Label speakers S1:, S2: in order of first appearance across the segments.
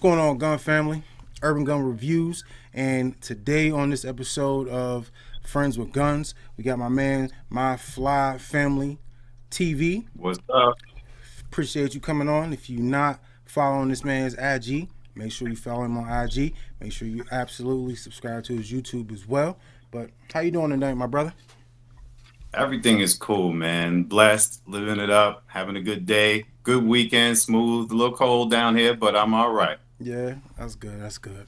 S1: going on, Gun Family? Urban Gun Reviews. And today on this episode of Friends with Guns, we got my man, My Fly Family TV.
S2: What's up?
S1: Appreciate you coming on. If you're not following this man's IG, make sure you follow him on IG. Make sure you absolutely subscribe to his YouTube as well. But how you doing tonight, my brother?
S2: Everything is cool, man. Blessed, living it up, having a good day, good weekend, smooth, a little cold down here, but I'm all right.
S1: Yeah, that's good. That's good.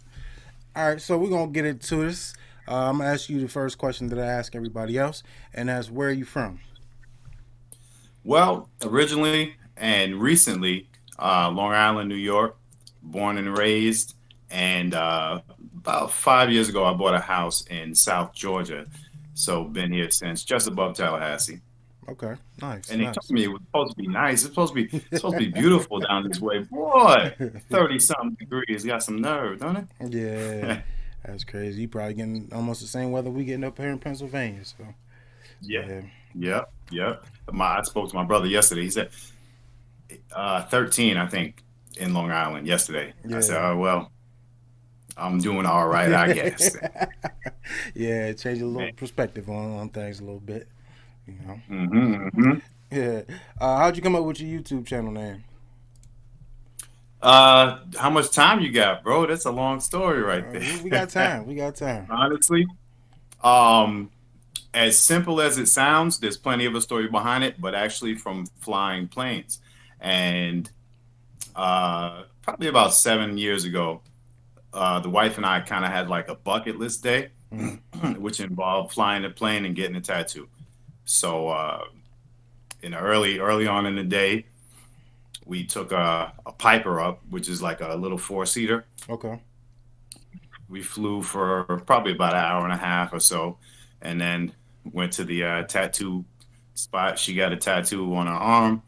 S1: All right, so we're gonna get into this. I'm gonna ask you the first question that I ask everybody else, and that's where are you from?
S2: Well, originally and recently, Long Island, New York, born and raised, and about 5 years ago, I bought a house in South Georgia, so been here since, just above Tallahassee.
S1: Okay, nice,
S2: And they told
S1: nice.
S2: me it was supposed to be nice. It's supposed to be beautiful down this way. Boy, 30 something degrees. Got some nerve, don't
S1: Yeah,
S2: it?
S1: that's crazy. You probably getting almost the same weather we getting up here in Pennsylvania. So
S2: Yeah.
S1: yeah,
S2: Yep. Yep. I spoke to my brother yesterday. He said 13, I think, in Long Island yesterday. I said,
S1: yeah,
S2: oh, well, I'm doing all right, I guess.
S1: yeah. Change a little
S2: Man.
S1: perspective on things a little bit. You know.
S2: Hmm.
S1: Yeah. How'd you come up with your YouTube channel name?
S2: How much time you got, bro? That's a long story right
S1: We got
S2: there.
S1: time. We got time.
S2: Honestly, um, as simple as it sounds, there's plenty of a story behind it, but actually from flying planes. And probably about 7 years ago, the wife and I kind of had like a bucket list day,
S1: Mm,
S2: which involved flying a plane and getting a tattoo. So in the early on in the day, we took a Piper up, which is like a little four-seater.
S1: okay.
S2: We flew for probably about an hour and a half or so, and then went to the tattoo spot. She got a tattoo on her arm,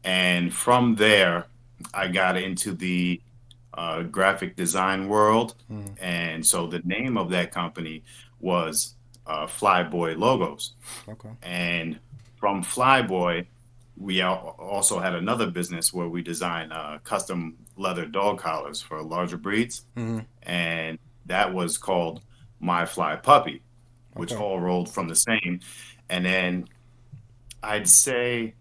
S2: and from there, I got into the graphic design world.
S1: Mm,
S2: And so the name of that company was Flyboy Logos.
S1: okay.
S2: And from Flyboy, we also had another business where we design custom leather dog collars for larger breeds.
S1: Mm,
S2: And that was called My Fly Puppy, which
S1: okay.
S2: all rolled from the same. And then I'd say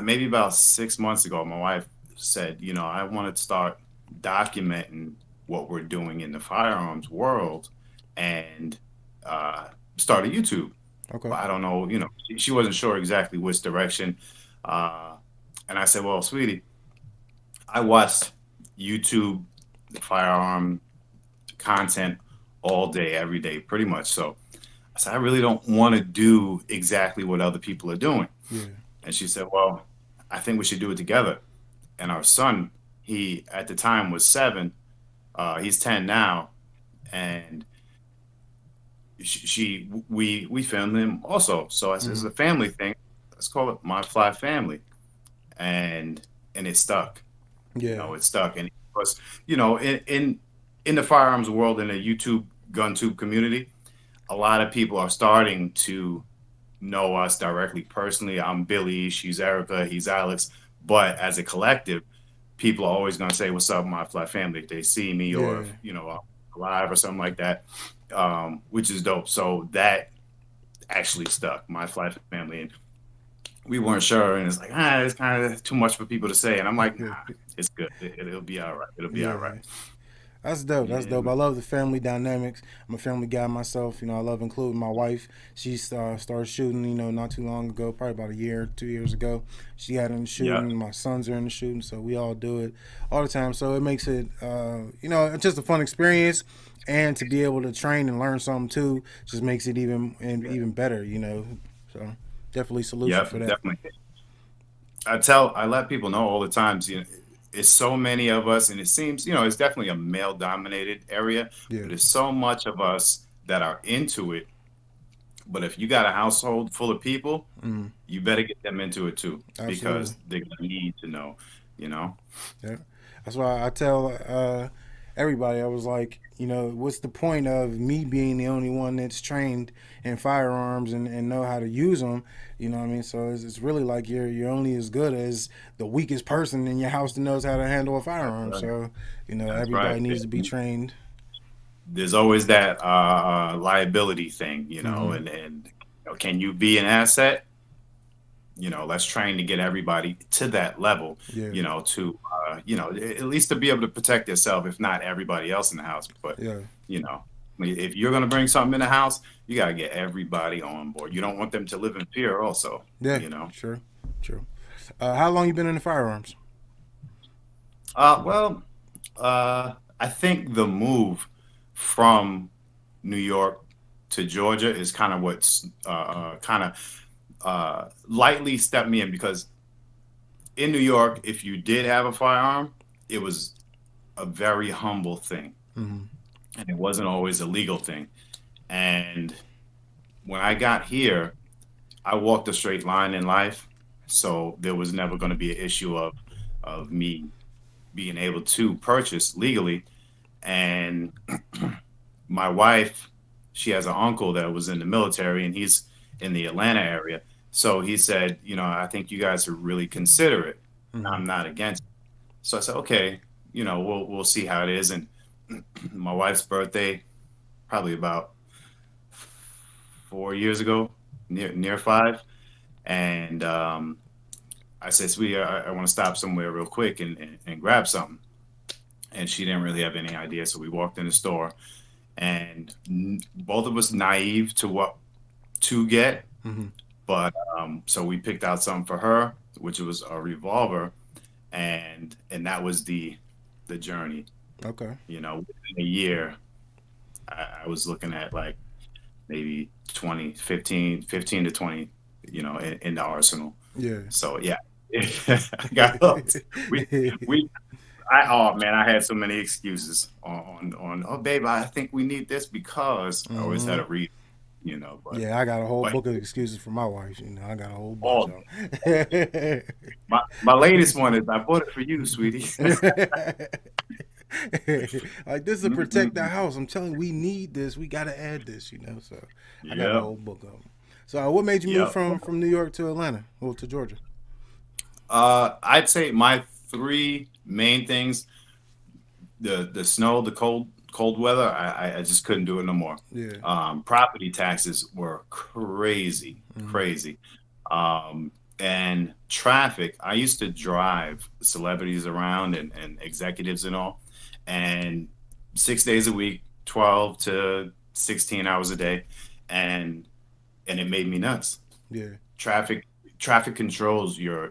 S2: maybe about 6 months ago, my wife said, I want to start documenting what we're doing in the firearms world and start a YouTube.
S1: Okay.
S2: But I don't know, she wasn't sure exactly which direction. Uh, and I said, well, sweetie, I watched YouTube firearm content all day, every day, pretty much. So I said, I really don't want to do exactly what other people are doing.
S1: Yeah.
S2: And she said, well, I think we should do it together. And our son, he at the time was 7. He's 10 now. And we filmed him also. So I said, it's
S1: Mm,
S2: a family thing. Let's call it My Fly Family. And it stuck.
S1: yeah.
S2: It stuck. And it was, in the firearms world, in the YouTube GunTube community, a lot of people are starting to know us directly personally. I'm Billy, she's Erica, he's Alex. But as a collective, people are always going to say, what's up, My Fly Family, if they see me or,
S1: Yeah.
S2: live or something like that, which is dope. So that actually stuck, My Fly Family. And we weren't sure. And it's like, it's kind of too much for people to say. And I'm like, nah, it's good. It'll be all right. It'll be all right.
S1: Yeah. That's dope. That's
S2: Yeah,
S1: dope. I
S2: man.
S1: love the family dynamics. I'm a family guy myself. I love including my wife. She started shooting, not too long ago, probably about a year, 2 years ago. She got into
S2: Yeah.
S1: shooting. My sons are into shooting, so we all do it all the time. So it makes it, it's just a fun experience, and to be able to train and learn something too, just makes it even better. So definitely salute you
S2: Yep,
S1: for that.
S2: definitely. I let people know all the times, it's so many of us, and it seems, it's definitely a male dominated area,
S1: Yeah,
S2: but there's so much of us that are into it. But if you got a household full of people,
S1: mm,
S2: you better get them into it too,
S1: absolutely.
S2: because they're gonna need to know, you know?
S1: Yeah, that's why I tell everybody. I was like, what's the point of me being the only one that's trained in firearms and know how to use them? You know what I mean? So it's really like you're only as good as the weakest person in your house that knows how to handle a
S2: That's
S1: firearm.
S2: right.
S1: So
S2: That's
S1: everybody
S2: right.
S1: needs to be trained.
S2: There's always that liability thing,
S1: Hmm.
S2: and can you be an asset? Let's train to get everybody to that level,
S1: Yeah,
S2: to at least to be able to protect yourself, if not everybody else in the house. But
S1: yeah,
S2: you know, if you're gonna bring something in the house, you gotta get everybody on board. You don't want them to live in fear, also.
S1: yeah. Sure, true. How long you been in the firearms?
S2: Well, I think the move from New York to Georgia is kind of what's kind of lightly stepped me in, because in New York, if you did have a firearm, it was a very humble thing,
S1: Hmm.
S2: and it wasn't always a legal thing. And when I got here, I walked a straight line in life, so there was never going to be an issue of me being able to purchase legally. And my wife, she has an uncle that was in the military, and he's in the Atlanta area. So he said, I think you guys should really consider it.
S1: Hmm.
S2: I'm not against it. So I said, okay, we'll see how it is. And my wife's birthday, probably about 4 years ago, near five, and I said, sweetie, I want to stop somewhere real quick and grab something. And she didn't really have any idea, so we walked in the store, and both of us naive to what to get.
S1: Hmm.
S2: But so we picked out something for her, which was a revolver, and that was the journey.
S1: Okay.
S2: Within a year, I was looking at like maybe 20, 15, 15 to 20, in the arsenal.
S1: Yeah.
S2: So yeah, I got hooked. We we oh man, I had so many excuses on oh babe, I think we need this, because I always had
S1: Hmm.
S2: a reason. but
S1: Yeah, I got a whole
S2: but
S1: book of excuses for my wife. I got a whole bunch
S2: all
S1: of them.
S2: my latest one is, I bought it for you, sweetie.
S1: Like, this is to protect the house. I'm telling you, we need this. We got to add this. So I got a
S2: Yep,
S1: whole book of them. So what made you move
S2: yep.
S1: from New York to Atlanta or to Georgia?
S2: I'd say my three main things: the snow, the cold weather. I just couldn't do it no more.
S1: Yeah.
S2: Property taxes were crazy,
S1: Hmm.
S2: crazy. Um, and traffic. I used to drive celebrities around, and executives and all, and 6 days a week, 12 to 16 hours a day, and it made me nuts.
S1: Yeah.
S2: Traffic traffic controls your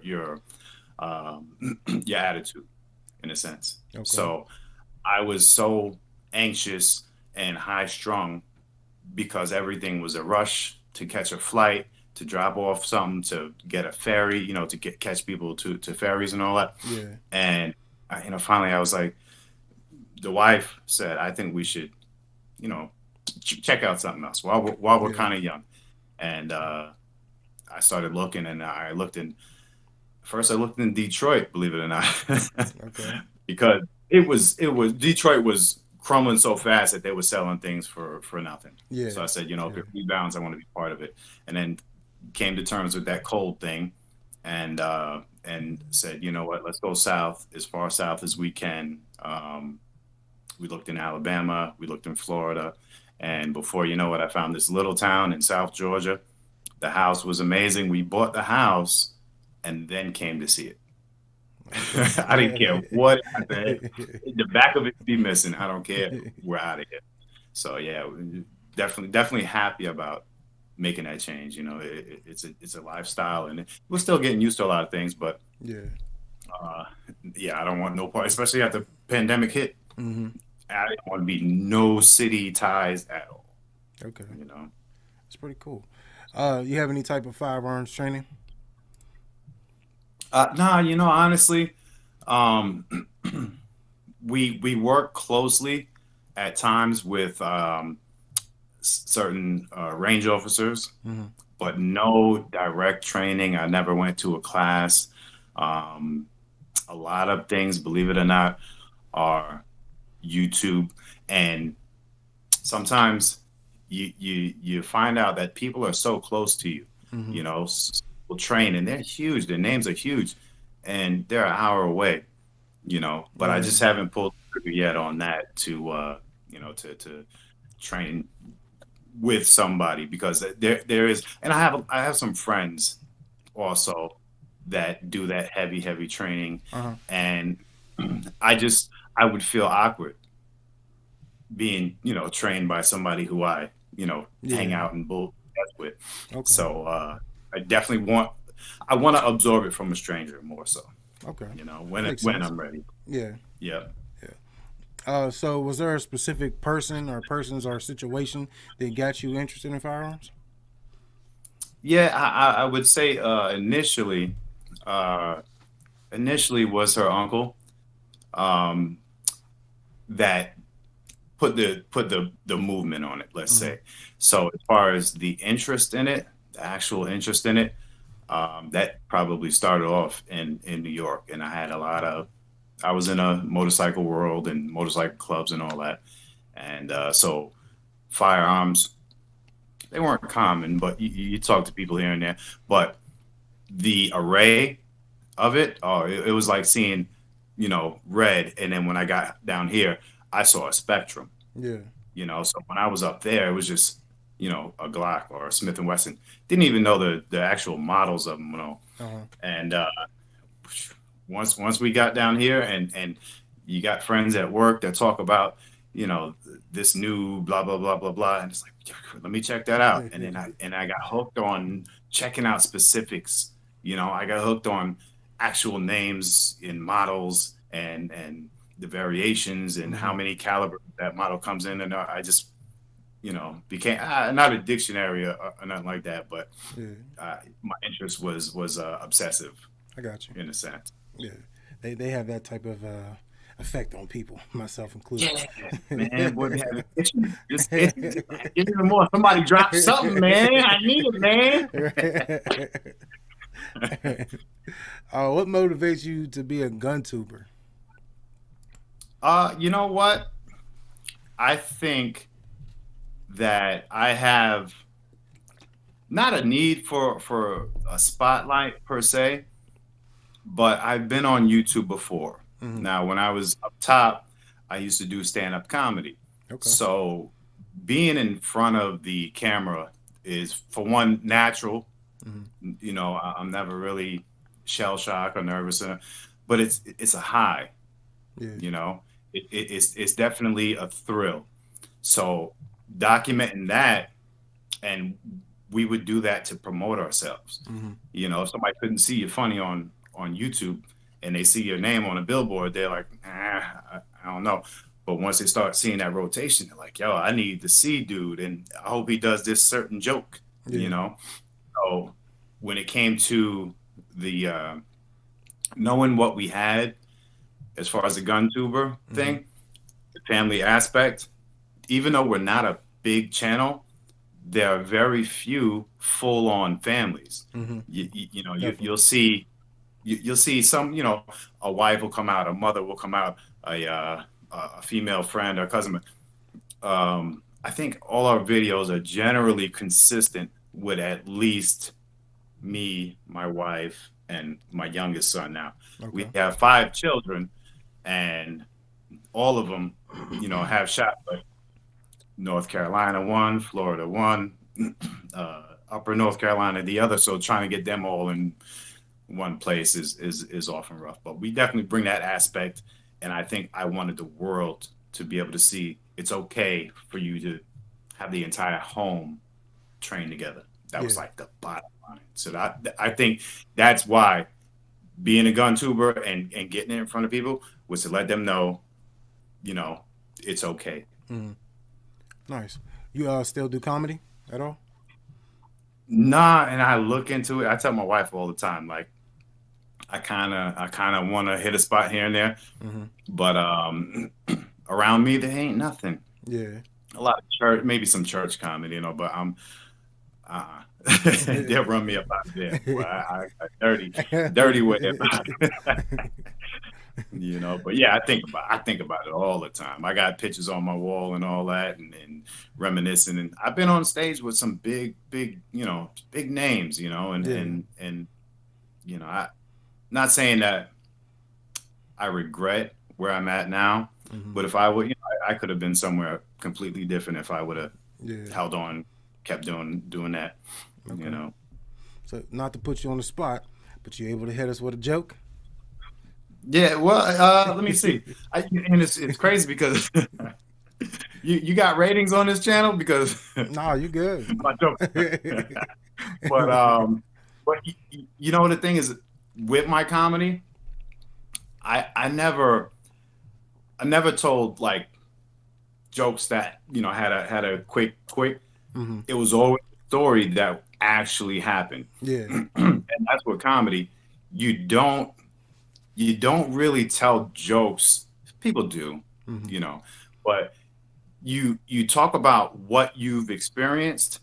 S2: attitude, in a sense.
S1: Okay.
S2: So I was so anxious and high strung, because everything was a rush to catch a flight, to drop off something, to get a ferry, to catch people to ferries and all that.
S1: Yeah.
S2: And finally I was like, the wife said, I think we should, you know, check out something else while we're
S1: Yeah.
S2: kind of young. And I started looking, and I looked in first. I looked in Detroit, believe it or not,
S1: Okay.
S2: because it was Detroit was crumbling so fast that they were selling things for nothing.
S1: Yeah.
S2: So I said, if
S1: Yeah.
S2: it rebounds, I want to be part of it. And then came to terms with that cold thing, and said, you know what, let's go south, as far south as we can. We looked in Alabama, we looked in Florida, and before you know it, I found this little town in South Georgia. The house was amazing. We bought the house and then came to see it.
S1: Okay.
S2: I didn't care what I said. The back of it be missing. I don't care. We're out of here. So yeah, definitely happy about making that change. It's a lifestyle, and we're still getting used to a lot of things. But
S1: Yeah.
S2: uh, yeah, I don't want no part, especially after the pandemic hit.
S1: Hmm.
S2: I didn't want to be no city ties at all.
S1: Okay.
S2: You know.
S1: It's pretty cool. You have any type of firearms training?
S2: Nah, honestly, um, we work closely at times with certain range officers,
S1: Hmm.
S2: but no direct training. I never went to a class. Um, a lot of things, believe it or not, are YouTube, and sometimes you find out that people are so close to you.
S1: Hmm.
S2: You know, will train and they're huge. Their names are huge, and they're an hour away. You know, but I
S1: Yeah.
S2: just haven't pulled the trigger yet on that to to train with somebody because there is, and I have some friends also that do that heavy training,
S1: Uh-huh.
S2: and I just I would feel awkward being trained by somebody who I hang
S1: Yeah.
S2: out and bull with.
S1: Okay.
S2: So I definitely want to absorb it from a stranger more so.
S1: Okay. Makes
S2: When
S1: sense.
S2: I'm ready.
S1: Yeah.
S2: Yeah.
S1: Yeah. So was there a specific person or persons or situation that got you interested in firearms?
S2: Yeah, I would say uh, initially was her uncle um, that put the movement on it. Let's
S1: Hmm.
S2: say. So as far as the interest in it, the actual interest in it, that probably started off in New York, and I had a lot of. I was in a motorcycle world and motorcycle clubs and all that, and so firearms they weren't common, but you talk to people here and there. But the array of it, oh, it was like seeing, red. And then when I got down here, I saw a spectrum.
S1: Yeah.
S2: So when I was up there, it was just, a Glock or a Smith and Wesson. Didn't even know the actual models of them,
S1: Uh-huh.
S2: And once we got down here, and you got friends at work that talk about, this new blah blah blah blah blah, and it's like, let me check that out. And then I got hooked on checking out specifics. I got hooked on actual names in models and the variations and how
S1: Hmm.
S2: many caliber that model comes in, and I just became not a dictionary or nothing like that, but
S1: Yeah.
S2: my interest was obsessive
S1: I got you.
S2: in a sense.
S1: Yeah. They have that type of effect on people, myself included.
S2: Yeah, man, boy, we have just even more. Somebody drop something, man. I need it, man.
S1: What motivates you to be a gun tuber?
S2: You know what? I think that I have not a need for a spotlight per se, but I've been on YouTube before.
S1: Hmm.
S2: Now, when I was up top, I used to do stand-up comedy.
S1: Okay.
S2: So being in front of the camera is, for one, natural.
S1: Hmm.
S2: I'm never really shell shocked or nervous, but it's a high.
S1: Yeah.
S2: You know, it's definitely a thrill. So documenting that, and we would do that to promote ourselves.
S1: Hmm.
S2: If somebody couldn't see you funny on YouTube and they see your name on a billboard, they're like, I don't know. But once they start seeing that rotation, they're like, yo, I need to see dude, and I hope he does this certain joke.
S1: Yeah.
S2: So when it came to the knowing what we had as far as the gun tuber
S1: Hmm.
S2: thing, the family aspect, even though we're not a big channel, there are very few full on families.
S1: Hmm.
S2: You'll
S1: Definitely.
S2: see you'll see some, a wife will come out, a mother will come out, a female friend or cousin. I think all our videos are generally consistent with at least me, my wife, and my youngest son. Now we
S1: Okay.
S2: have 5 children, and all of them, have shot. But North Carolina one, Florida one, Upper North Carolina the other. So trying to get them all in one place is often rough. But we definitely bring that aspect, and I think I wanted the world to be able to see it's okay for you to have the entire home train together. That was
S1: Yeah.
S2: like the bottom line. So I think that's why being a gun tuber and getting it in front of people was to let them know, you know, it's okay.
S1: Hmm. Nice. You still do comedy at all?
S2: Nah, and I look into it. I tell my wife all the time, like I kind of want to hit a spot here and there,
S1: Hmm.
S2: but around me there ain't nothing.
S1: Yeah.
S2: A lot of church, maybe some church comedy, but I'm uh they'll run me up out of there. Well, I dirty way about it. You know, but yeah, I think about it all the time. I got pictures on my wall and all that, and reminiscing. And I've been on stage with some big, you know, big names, you know,
S1: Yeah.
S2: and you know, I not saying that I regret where I'm at now,
S1: Hmm.
S2: but if I would, you know, I could have been somewhere completely different if I would have
S1: Yeah.
S2: held on, kept doing that, you
S1: Okay.
S2: know.
S1: So not to put you on the spot, but you able to hit us with a joke?
S2: Yeah, well, let me see. And it's crazy because you got ratings on this channel because
S1: Nah, you good.
S2: my jokes. But but you know the thing is with my comedy, I never told like jokes that you know had a quick.
S1: Hmm.
S2: It was always a story that actually happened,
S1: Yeah.
S2: and that's what comedy. You don't you don't really tell jokes. People do,
S1: Hmm.
S2: you know, but you talk about what you've experienced,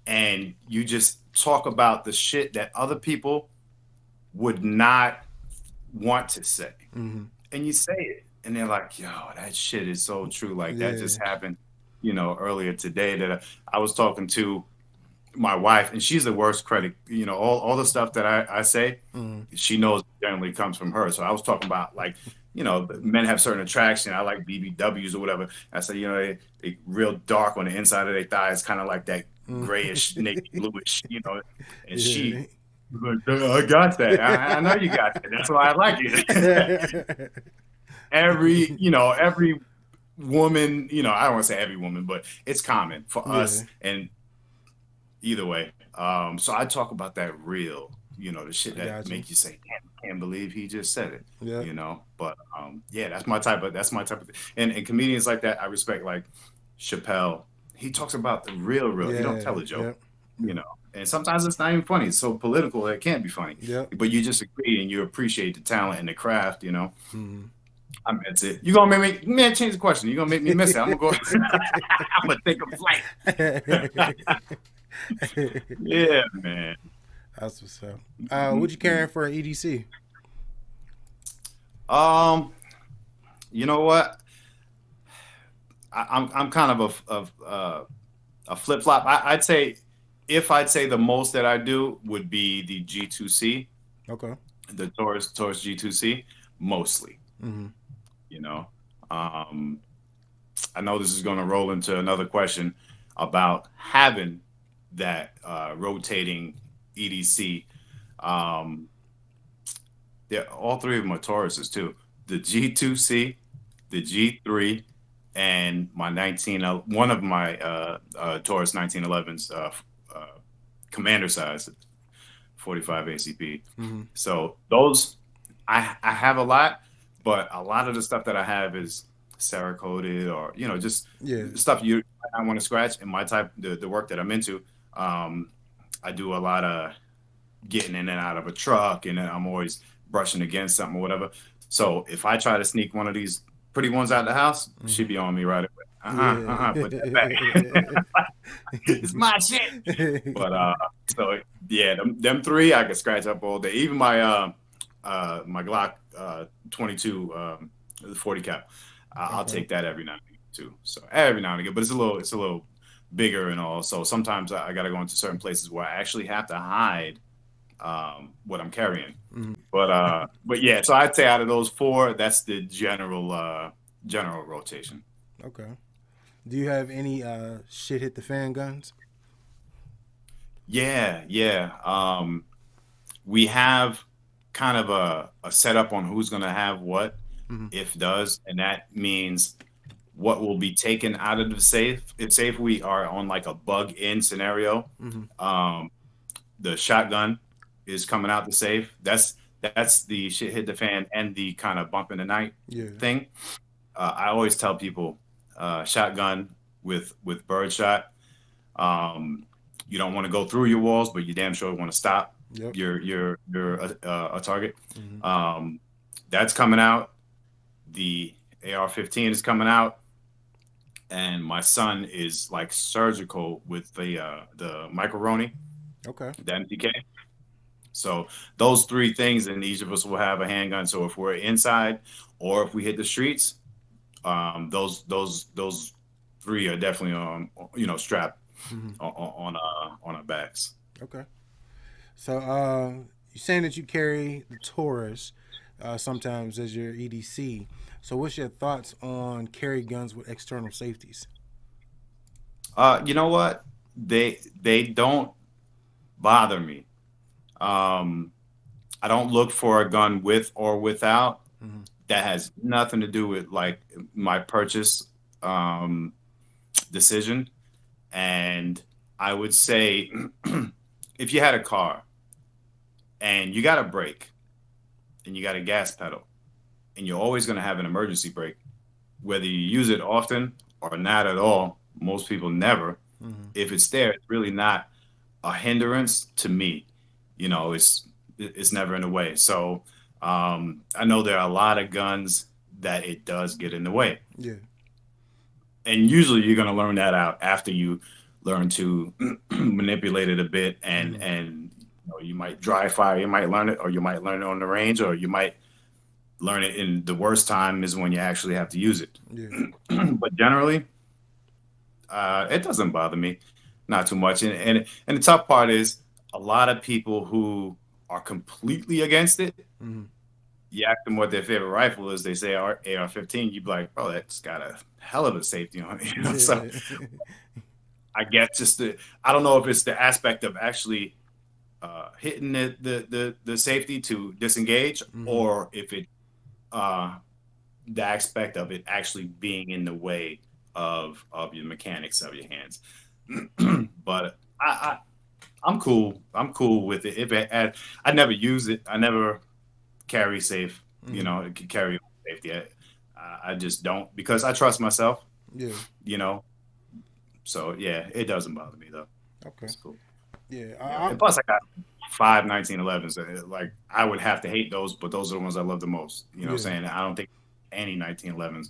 S2: and you just talk about the shit that other people would not want to say,
S1: Hmm.
S2: and you say it, and they're like, "Yo, that shit is so true." Like that
S1: Yeah.
S2: just happened, you know, earlier today that I was talking to my wife, and she's the worst critic. You know, all the stuff that I say,
S1: Hmm.
S2: she knows generally comes from her. So I was talking about like, you know, men have certain attraction. I like BBWs or whatever. I said, you know, they real dark on the inside of their thighs, kind of like that grayish, navy bluish, you know. And she
S1: Yeah.
S2: was like, I got that. I know you got that. That's why I like it. Every woman, you know, I don't want to say every woman, but it's common for
S1: Yeah.
S2: us. And either way. So I talk about that real, you know, the shit
S1: I
S2: that
S1: got you.
S2: make you say, can't believe he just said it,
S1: Yeah.
S2: you know. But yeah, that's my type of thing. And comedians like that I respect, like Chappelle. He talks about the real. He don't
S1: Yeah.
S2: tell a joke,
S1: Yep.
S2: you know. And sometimes it's not even funny. It's so political that it can't be funny.
S1: Yep.
S2: But you just agree and you appreciate the talent and the craft, you know.
S1: Hmm.
S2: I mean, that's it. You gonna make me man change the question. You gonna make me miss it. I'm gonna go. I'm gonna take a flight. Yeah, man.
S1: That's what's up. What you carrying for an EDC?
S2: Um, you know what? I'm kind of a flip flop. I'd say if I'd say the most that I do would be the G2C,
S1: Okay.
S2: the Taurus G2C, mostly.
S1: Hmm.
S2: You know, um, I know this is going to roll into another question about having that rotating EDC. Um, all three of them are Tauruses too. The G2C, the G3, and my 19 one of my Taurus 1911s uh, commander size 45 ACP.
S1: Hmm.
S2: So those I have a lot, but a lot of the stuff that I have is Cerakoted or you know just
S1: Yeah.
S2: stuff you I want to scratch. And my type the work that I'm into, um, I do a lot of getting in and out of a truck, and then I'm always brushing against something or whatever. So if I try to sneak one of these pretty ones out of the house, she'd
S1: Hmm.
S2: be on me right away. Put that
S1: Yeah.
S2: back. It's my shit. But so yeah, them three I could scratch up all day. Even my Glock 22 the 40 cap, I'll
S1: Okay.
S2: take that every now and again too. So every now and again, but it's a little bigger and all. So sometimes I got to go into certain places where I actually have to hide what I'm carrying.
S1: Hmm.
S2: But yeah, so I'd say out of those four, that's the general rotation.
S1: Okay. Do you have any shit hit the fan guns?
S2: Yeah. We have kind of a setup on who's going to have what,
S1: Hmm.
S2: if does, and that means what will be taken out of the safe. If safe we are on like a bug in scenario,
S1: Hmm.
S2: um, the shotgun is coming out the safe. That's the shit hit the fan and the kind of bump in the night
S1: Yeah.
S2: thing. I always tell people shotgun with birdshot. Um, you don't want to go through your walls, but you damn sure want to stop
S1: Yep.
S2: your a target.
S1: Hmm.
S2: Um, that's coming out. The AR-15 is coming out, and my son is like surgical with the macaroni,
S1: Okay.
S2: the MTK. So those three things, and each of us will have a handgun. So if we're inside or if we hit the streets, those three are definitely strapped
S1: Hmm.
S2: on our backs.
S1: Okay. So you're saying that you carry the Taurus sometimes as your EDC. So what's your thoughts on carry guns with external safeties?
S2: You know what? They don't bother me. Um, I don't look for a gun with or without.
S1: Hmm.
S2: That has nothing to do with like my purchase um, decision. And I would say if you had a car and you got a brake and you got a gas pedal and you're always going to have an emergency brake, whether you use it often or not at all, most people never.
S1: Hmm.
S2: If it's there, it's really not a hindrance to me. It's never in the way. So I know there are a lot of guns that it does get in the way,
S1: Yeah.
S2: and usually you're going to learn that out after you learn to manipulate it a bit,
S1: Hmm.
S2: and you might dry fire, you might learn it, or you might learn it on the range, or you might learn it in the worst time is when you actually have to use it.
S1: Yeah.
S2: But generally, it doesn't bother me, not too much. And the tough part is a lot of people who are completely against it.
S1: Hmm.
S2: You ask them what their favorite rifle is, they say AR-15. You'd be like, "Oh, that's got a hell of a safety on it." So
S1: Yeah.
S2: I guess I don't know if it's the aspect of actually hitting the safety to disengage,
S1: Hmm.
S2: or if it uh, the aspect of it actually being in the way of your mechanics of your hands. But I'm cool. I'm cool with it. If I never use it, I never carry safe.
S1: Hmm.
S2: It could carry safety. I just don't because I trust myself.
S1: Yeah.
S2: You know, so yeah, it doesn't bother me though.
S1: Okay.
S2: It's cool.
S1: Yeah.
S2: Yeah, and plus I got five 1911s. Like I would have to hate those, but those are the ones I love the most. You know what I'm
S1: Yeah.
S2: saying? I don't think any 1911s.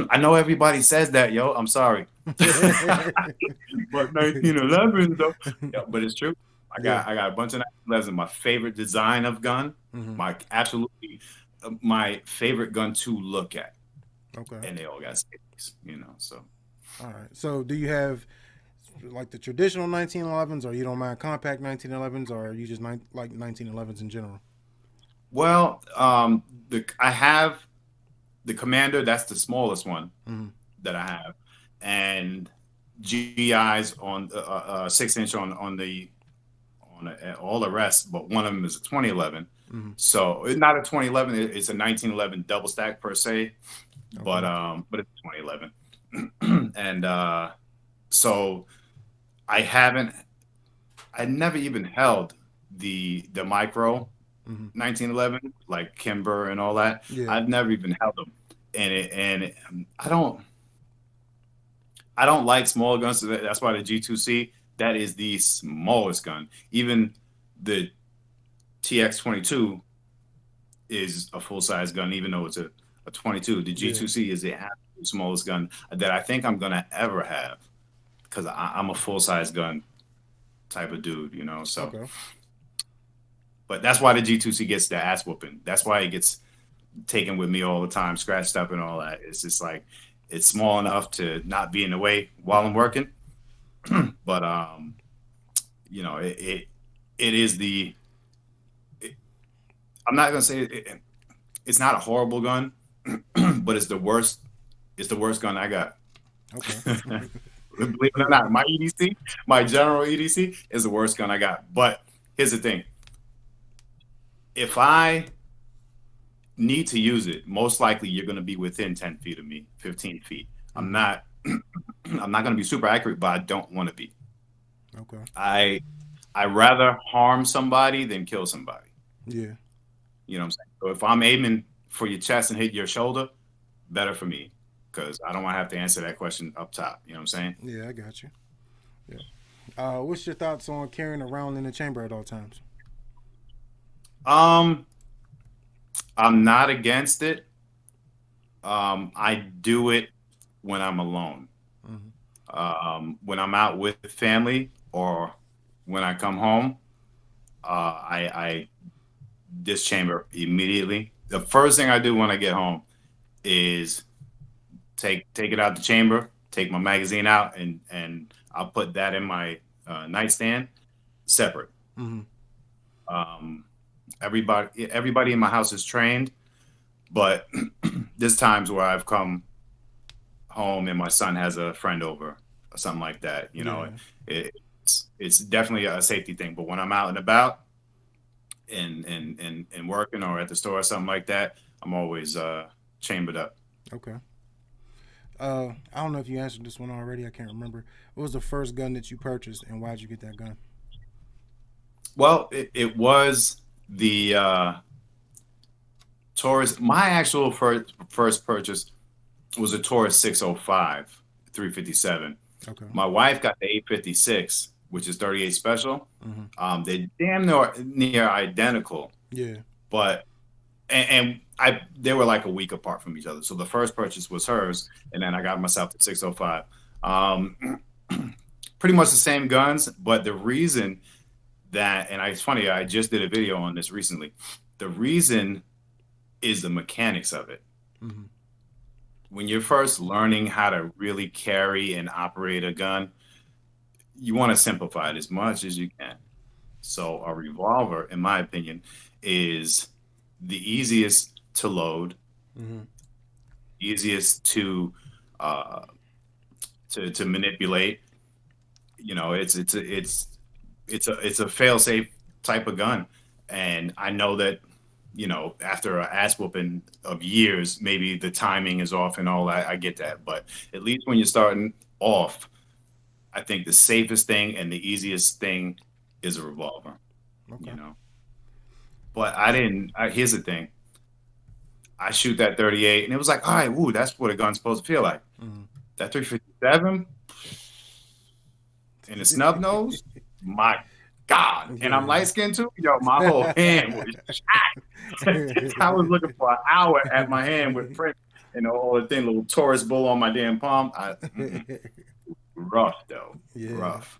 S2: I know everybody says that, yo. I'm sorry, but 1911 though. Yeah, but it's true. I
S1: Yeah.
S2: got I got a bunch of 1911s. My favorite design of gun,
S1: Hmm.
S2: my absolutely my favorite gun to look at,
S1: Okay.
S2: and they all got safeties. So
S1: All right. So do you have like the traditional 1911s, or you don't mind compact 1911s, or you just like 1911s in general?
S2: well, the I have the Commander. That's the smallest one
S1: Hmm.
S2: that I have, and GIs on 6 inch on all the rest, but one of them is a 2011.
S1: Hmm.
S2: So it's not a 2011; it's a 1911 double stack per se,
S1: Okay.
S2: but it's 2011, and so I haven't, I never even held the micro
S1: Hmm.
S2: 1911 like Kimber and all that.
S1: Yeah.
S2: I've never even held them, I don't like small guns. So that's why the G2C, that is the smallest gun. Even the TX22 is a full size gun, even though it's a 22. The
S1: Yeah.
S2: G2C is the absolute smallest gun that I think I'm gonna ever have because I'm a full size gun type of dude. So,
S1: Okay.
S2: but that's why the G2C gets the ass whooping. That's why it gets taken with me all the time, scratched up and all that. It's just like it's small enough to not be in the way while I'm
S1: Hmm.
S2: working, but it is the. It, I'm not gonna say it's not a horrible gun, but it's the worst. It's the worst gun I got.
S1: Okay.
S2: Believe it or not, my EDC, my general EDC, is the worst gun I got. But here's the thing: if I need to use it, most likely you're going to be within 10 feet of me, 15 feet. I'm
S1: Hmm.
S2: not. I'm not going to be super accurate, but I don't want to be.
S1: Okay.
S2: I I rather harm somebody than kill somebody.
S1: Yeah.
S2: You know what I'm saying? So if I'm aiming for your chest and hit your shoulder, better for me because I don't want to have to answer that question up top. You know what I'm saying?
S1: Yeah. I got you. Yeah. What's your thoughts on carrying a round in the chamber at all times?
S2: Um, I'm not against it. I do it when I'm alone.
S1: Hmm.
S2: When I'm out with family or when I come home, I dischamber immediately. The first thing I do when I get home is take it out the chamber, take my magazine out, and I'll put that in my nightstand separate.
S1: Hmm.
S2: Um, everybody in my house is trained, but there's times where I've come home and my son has a friend over or something like that. You know,
S1: Yeah.
S2: it's definitely a safety thing. But when I'm out and about and working or at the store or something like that, I'm always chambered up.
S1: Okay. I don't know if you answered this one already. I can't remember. What was the first gun that you purchased, and why'd you get that gun?
S2: Well, it was the Taurus. My actual first purchase was a Taurus 605 357.
S1: Okay.
S2: My wife got the 856, which is 38 special.
S1: Hmm.
S2: They're damn near identical,
S1: Yeah.
S2: but and I they were like a week apart from each other. So the first purchase was hers, and then I got myself the 605. Pretty much the same guns, but the reason that, and it's funny, I just did a video on this recently. The reason is the mechanics of it.
S1: Hmm.
S2: When you're first learning how to really carry and operate a gun, you want to simplify it as much as you can. So a revolver, in my opinion, is the easiest to load,
S1: Hmm.
S2: easiest uh, to manipulate. You know, it's a fail safe type of gun, and I know that after an ass whooping of years, maybe the timing is off and all that. I get that, but at least when you're starting off, I think the safest thing and the easiest thing is a revolver.
S1: Okay.
S2: You know, but I didn't. Here's the thing: I shoot that 38, and it was like, all right, woo, that's what a gun's supposed to feel like.
S1: Hmm.
S2: That 357 and the snub nose, my God. And I'm
S1: Yeah.
S2: light skinned too. Yo, my whole hand was shot. I was looking for an hour at my hand with print and all the thing, little Taurus bull on my damn palm. Rough though.
S1: Yeah.
S2: Rough.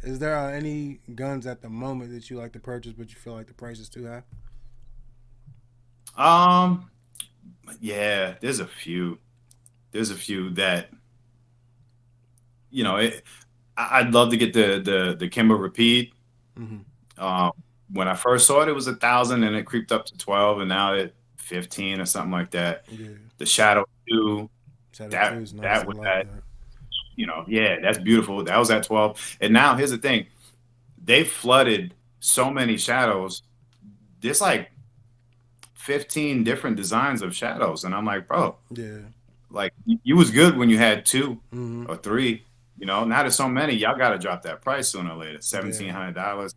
S1: Is there any guns at the moment that you like to purchase, but you feel like the price is too high?
S2: Um, yeah, there's a few. There's a few that, you know, I'd love to get the Kimber Repeat.
S1: Hmm.
S2: Um, when I first saw it, it was 1,000, and it creeped up to 12, and now it 15 or something like that.
S1: Yeah.
S2: The Shadow 2,
S1: Shadow Two
S2: that
S1: is nice.
S2: that
S1: I
S2: was
S1: like
S2: at,
S1: that.
S2: yeah, that's beautiful. That was at 12. And now here's the thing. They flooded so many shadows. There's like 15 different designs of shadows. And I'm like, bro,
S1: Yeah.
S2: like you was good when you had two
S1: Hmm.
S2: or three. Now there's so many, y'all gotta drop that price sooner or later.
S1: Yeah.
S2: $1,700.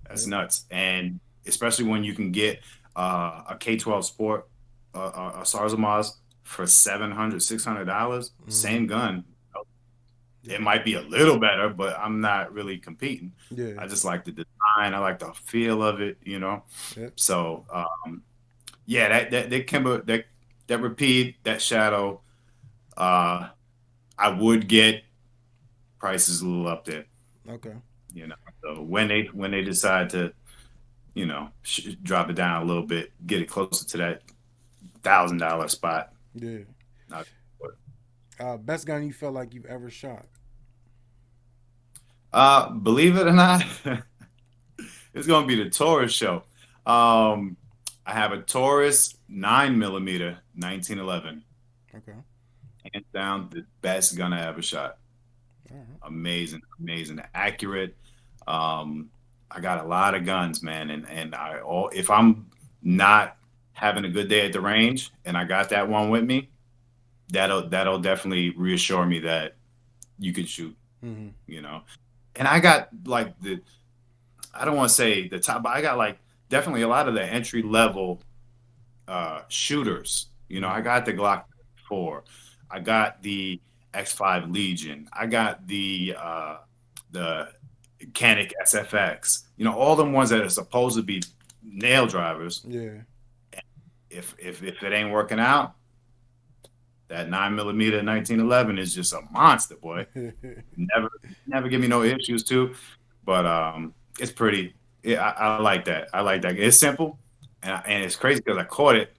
S2: That's
S1: Yep.
S2: nuts. And especially when you can get a K-12 Sport, a Sarzamaz for $700, $600,
S1: Hmm.
S2: same gun. It
S1: Yep.
S2: might be a little better, but I'm not really competing.
S1: Yeah.
S2: I just like the design. I like the feel of it.
S1: Yep.
S2: So yeah, that Kimber, that Repeat, that Shadow, uh, I would get prices a little up there.
S1: Okay.
S2: You know, so when they decide to drop it down a little bit, get it closer to that $1,000 spot.
S1: Yeah.
S2: Not,
S1: Best gun you felt like you've ever shot?
S2: believe it or not, it's gonna be the Taurus show. Um, I have a Taurus 9 millimeter 1911,
S1: Okay.
S2: hands down the best gun I ever shot.
S1: All right.
S2: Amazing, amazing, accurate. Um, I got a lot of guns, man, and if I'm not having a good day at the range and I got that one with me, that'll definitely reassure me that you can shoot,
S1: Hmm.
S2: you know. And I got like I don't want to say the top, but I got like definitely a lot of the entry level shooters. I
S1: Hmm.
S2: got the Glock 4, I got the X5 Legion, I got the Canic SFX. All them ones that are supposed to be nail drivers.
S1: Yeah.
S2: If it ain't working out, that 9 millimeter 1911 is just a monster, boy. Never give me no issues too. But It's pretty. Yeah, I like that. I like that. It's simple, and it's crazy because I caught it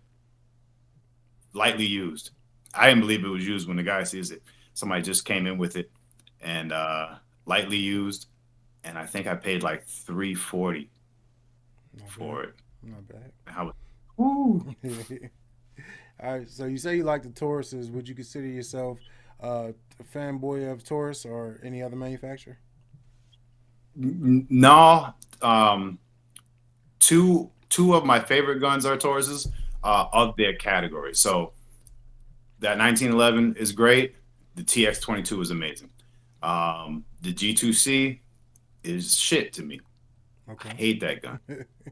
S2: lightly used. I didn't believe it was used when the guy sees it. Somebody just came in with it and lightly used, and I think I paid like 340
S1: Not bad.
S2: for it.
S1: Not bad.
S2: I was, woo.
S1: All right. So you say you like the Tauruses. Would you consider yourself a fanboy of Taurus or any other manufacturer?
S2: No, two of my favorite guns are Tauruses of their category. So that 1911 is great. The TX22 is amazing. The G2C is shit to me. I
S1: Okay.
S2: hate that gun.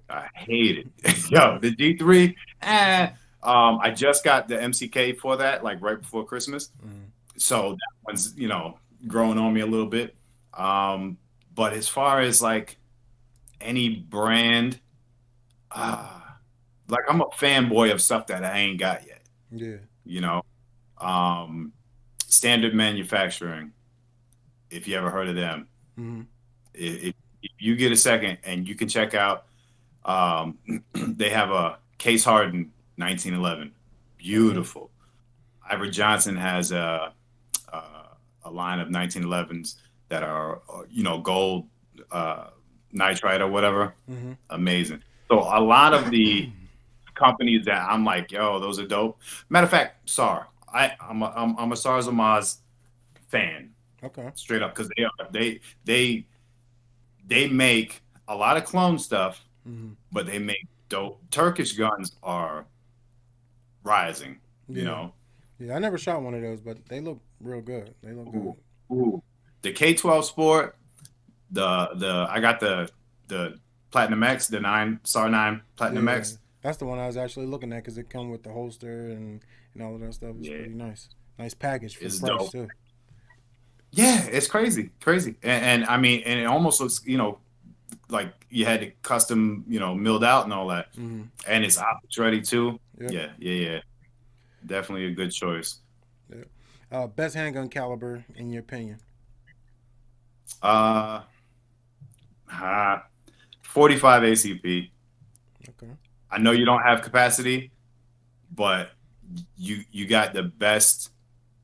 S2: I hate it. Yo, the G3, I just got the MCK for that, like right before Christmas.
S1: Mm.
S2: So that one's, growing on me a little bit. But as far as like any brand, uh, like I'm a fanboy of stuff that I ain't got yet,
S1: Yeah.
S2: you know. Um, Standard Manufacturing, if you ever heard of them,
S1: Mm-hmm.
S2: if you get a second and you can check out, um, they have a case hardened 1911,
S1: Okay.
S2: beautiful. Ivor Johnson has a, a line of 1911s that are, gold uh, nitride or whatever,
S1: Mm-hmm.
S2: amazing. So a lot of the companies that I'm like, yo, those are dope. Matter of fact, SAR. I'm a SARS Amaz fan,
S1: Okay.
S2: straight up, because they make a lot of clone stuff,
S1: Mm-hmm.
S2: but they make dope. Turkish guns are rising, you
S1: Yeah.
S2: know.
S1: Yeah. I never shot one of those, but they look real good. They look
S2: Ooh,
S1: good.
S2: ooh. The K12 Sport, the I got the Platinum X, the 9 Platinum
S1: Yeah.
S2: X.
S1: That's the one I was actually looking at because it come with the holster and all of that stuff. It's
S2: Yeah,
S1: pretty nice. Nice package for the
S2: it's
S1: price
S2: dope.
S1: too.
S2: Yeah, it's crazy, crazy, and I mean, and it almost looks, like you had it custom, milled out and all that,
S1: Mm-hmm.
S2: and it's optics ready too.
S1: Yep.
S2: Yeah, yeah, yeah, definitely a good choice.
S1: Yep. Best handgun caliber in your opinion?
S2: Uh, ah, 45 ACP.
S1: Okay.
S2: I know you don't have capacity, but you got the best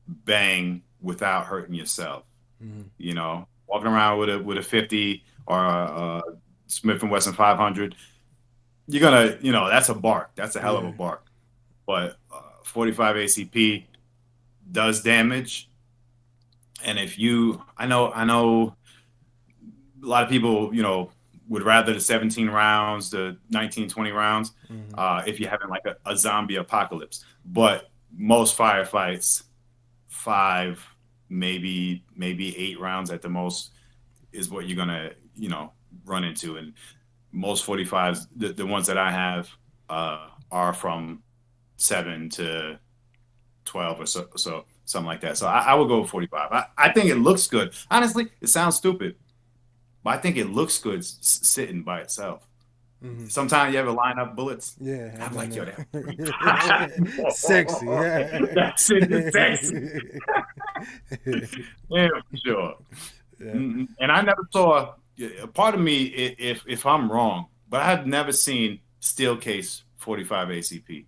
S2: bang without hurting yourself.
S1: Mm-hmm.
S2: Walking around with a 50 or a Smith and Wesson 500, you're gonna, that's a bark. That's a hell of a
S1: Yeah.
S2: bark. But 45 ACP does damage, and I know a lot of people, would rather the 17 rounds, the 19, 20 rounds,
S1: Mm-hmm.
S2: if you're having like a zombie apocalypse. But most firefights, 5, maybe 8 rounds at the most is what you're gonna, run into. And most 45s, the ones that I have, are from 7 to 12 or so something like that. So I would go with 45. I think it looks good. Honestly, it sounds stupid, but I think it looks good sitting by itself.
S1: Mm-hmm.
S2: Sometimes you ever line up bullets.
S1: Yeah, I've
S2: I'm
S1: done
S2: like, yo, that
S1: that. Sexy, yeah.
S2: that shit is sexy. Yeah, for sure.
S1: Yeah,
S2: And I never saw. Part of me, if I'm wrong, but I have never seen steel case 45 ACP.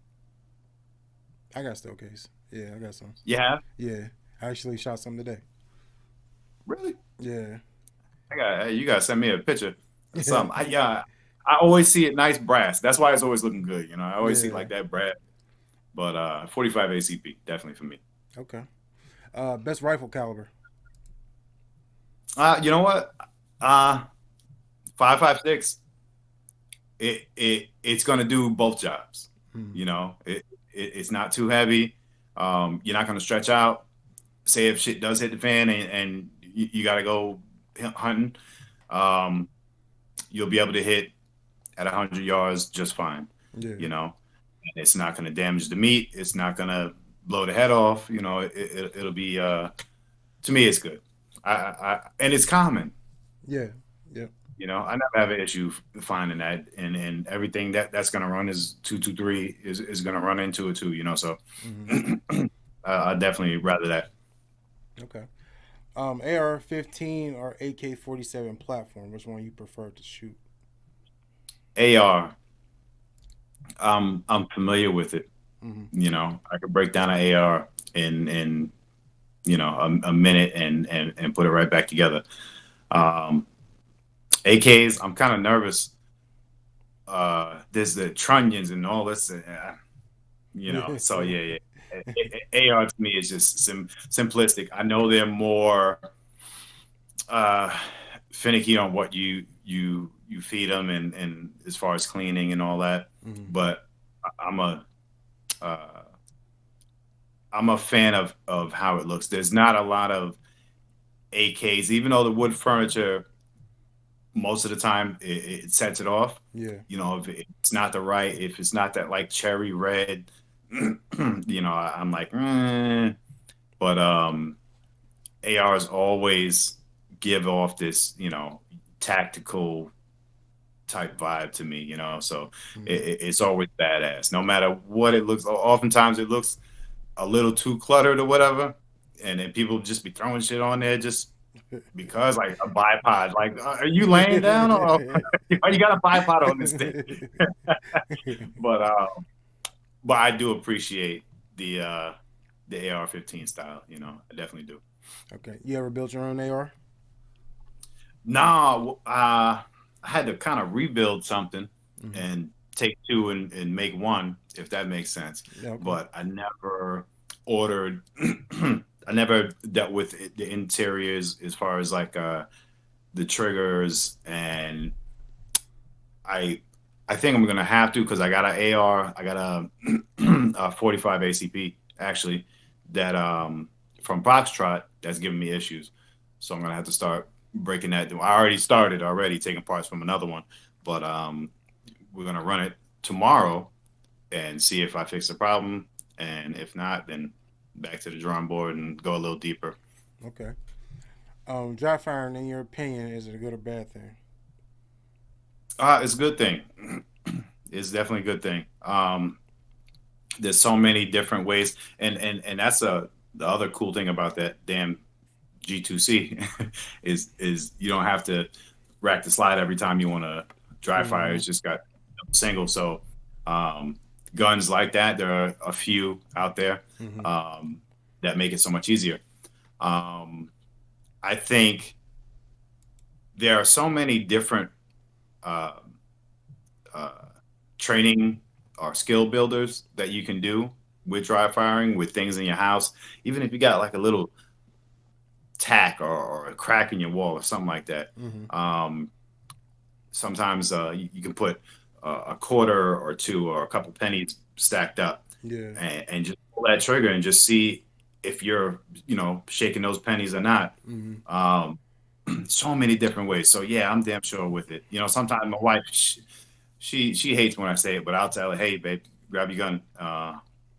S1: I got steel case. Yeah, I got some.
S2: You have?
S1: Yeah, I actually shot some today.
S2: Really?
S1: Yeah,
S2: You gotta send me a picture or
S1: yeah,
S2: something. I always see it nice brass. That's why it's always looking good. I always see
S1: yeah.
S2: like that brass. But 45 ACP definitely for me.
S1: Okay. Best rifle caliber.
S2: You know what? 5.56. It's gonna do both jobs.
S1: Hmm.
S2: It's not too heavy. You're not gonna stretch out. Say if shit does hit the fan and you gotta go hunting, um, you'll be able to hit at 100 yards just fine.
S1: Yeah,
S2: And it's not gonna damage the meat. It's not gonna blow the head off. It'll be to me it's good. And it's common.
S1: yeah, yeah.
S2: I never have an issue finding that, and everything that's gonna run is 223 is gonna run into it too. So
S1: Hmm.
S2: I definitely rather that.
S1: Okay. AR-15 or AK-47 platform? Which one you prefer to shoot?
S2: AR. I'm familiar with it.
S1: Mm-hmm.
S2: You know, I could break down an AR in you know a minute and put it right back together. Um, AKs, I'm kind of nervous. There's the trunnions and all this, you know. So yeah, yeah. AR to me is just simplistic. I know they're more uh, finicky on what you feed them and as far as cleaning and all that.
S1: Mm-hmm.
S2: But I'm a uh, I'm a fan of how it looks. There's not a lot of AKs, even though the wood furniture most of the time it sets it off.
S1: Yeah.
S2: You know, if it's not the right, if it's not that like cherry red, you know, I'm like, but ARs always give off this, you know, tactical type vibe to me, you know. So
S1: Mm-hmm.
S2: it's always badass, no matter what it looks. Oftentimes it looks a little too cluttered or whatever, and then people just be throwing shit on there just because, like a bipod. Like, are you laying down or why you got a bipod on this thing? but uh, but I do appreciate the AR-15 style. You know, I definitely do.
S1: Okay. You ever built your own AR?
S2: Nah, I had to kind of rebuild something
S1: Mm-hmm.
S2: and take two and make one, if that makes sense.
S1: Yeah. Okay.
S2: But I never ordered. I never dealt with the interiors as far as like the triggers, and I I think I'm gonna have to because I got an AR, I got a 45 ACP actually that from Foxtrot that's giving me issues, so I'm gonna have to start breaking that. I already started already taking parts from another one, but we're gonna run it tomorrow and see if I fix the problem, and if not, then back to the drawing board and go a little deeper.
S1: Okay. Dry firing, in your opinion, is it a good or bad thing?
S2: It's a good thing. It's definitely a good thing. There's so many different ways, and that's the other cool thing about that damn G2C is you don't have to rack the slide every time you want to dry fire.
S1: Mm-hmm.
S2: It's just got single. So um, guns like that, there are a few out there
S1: Mm-hmm.
S2: um, that make it so much easier. Um, I think there are so many different uh, uh, training or skill builders that you can do with dry firing with things in your house. Even if you got like a little tack or a crack in your wall or something like that.
S1: Mm-hmm.
S2: Um, Sometimes you can put a quarter or two or a couple pennies stacked up
S1: Yeah.
S2: and just pull that trigger and just see if you're, you know, shaking those pennies or not.
S1: Mm-hmm.
S2: Um, so many different ways. So yeah, I'm damn sure with it. You know, sometimes my wife, she hates when I say it, but I'll tell her, hey, babe, grab your gun.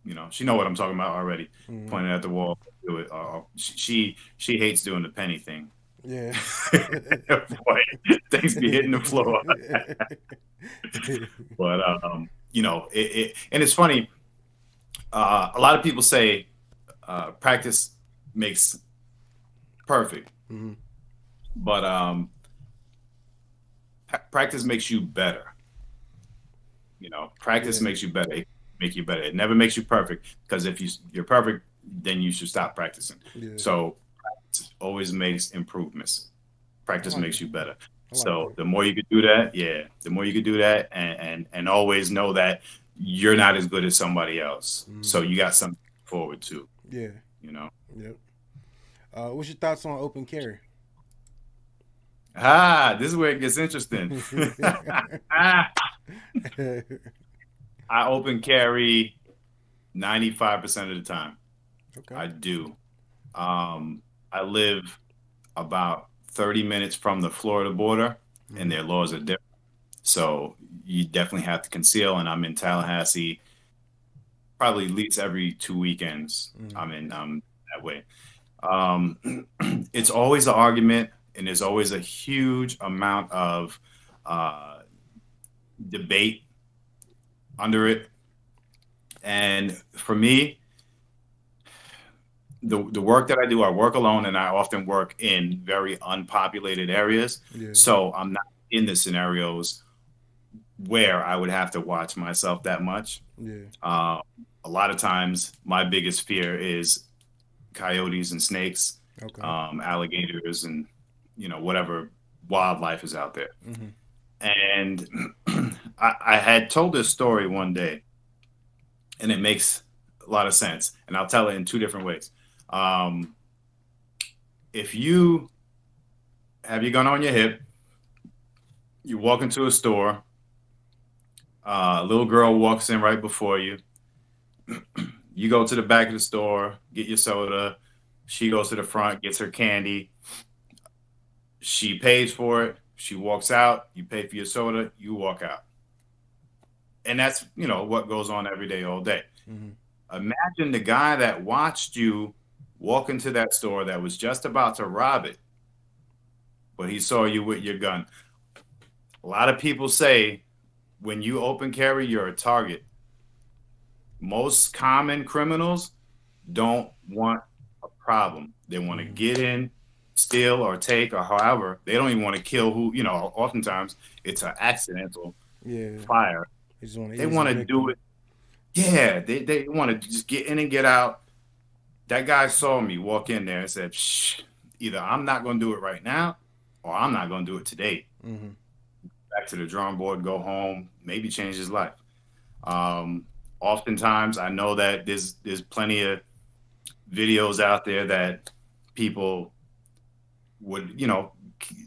S2: You know, she know what I'm talking about already.
S1: Mm-hmm.
S2: Pointing at the wall, do it. She hates doing the penny thing.
S1: Yeah.
S2: Boy, things be hitting the floor. But you know, and it's funny. A lot of people say practice makes perfect,
S1: Mm-hmm.
S2: but practice makes you better. You know, practice
S1: Yeah.
S2: makes you better. It make you better. It never makes you perfect because if you're perfect, then you should stop practicing.
S1: Yeah.
S2: So practice always makes improvements.
S1: I
S2: Practice
S1: like
S2: makes
S1: that.
S2: you better.
S1: I like
S2: So
S1: that.
S2: the more you could do that, yeah, the more you could do that, and always know that you're not as good as somebody else.
S1: Mm-hmm.
S2: So you got something to look forward to.
S1: Yeah.
S2: You know.
S1: Yep. What's your thoughts on open carry?
S2: This is where it gets interesting. I open carry 95% of the time.
S1: Okay.
S2: I do. I live about 30 minutes from the Florida border, and
S1: Mm-hmm.
S2: their laws are different. So you definitely have to conceal. And I'm in Tallahassee probably at least every 2 weekends.
S1: Mm-hmm.
S2: I'm in that way. It's always an argument, and there's always a huge amount of uh, debate under it. And for me, the work that I do, I work alone, and I often work in very unpopulated areas.
S1: Yeah.
S2: So I'm not in the scenarios where I would have to watch myself that much.
S1: Yeah.
S2: Uh, a lot of times, my biggest fear is coyotes and snakes,
S1: Okay.
S2: alligators, and whatever wildlife is out there.
S1: Mm-hmm.
S2: And I had told this story one day, and it makes a lot of sense. And I'll tell it in two different ways. Um, if you have your gun on your hip, you walk into a store, a little girl walks in right before you. You go to the back of the store, get your soda. She goes to the front, gets her candy. She pays for it. She walks out. You pay for your soda. You walk out. And that's, what goes on every day, all day.
S1: Mm-hmm.
S2: Imagine the guy that watched you walk into that store that was just about to rob it, but he saw you with your gun. A lot of people say when you open carry, you're a target. Most common criminals don't want a problem. They want to get in, steal, or take, or however. They don't even want to kill who, oftentimes it's an accidental fire. They want to do it. Yeah, they want to just get in and get out. That guy saw me walk in there and said, Shh, either I'm not going to do it right now or I'm not going to do it today.
S1: Mm-hmm.
S2: Back to the drawing board, go home, maybe change his life. Oftentimes, I know that there's plenty of videos out there that people would,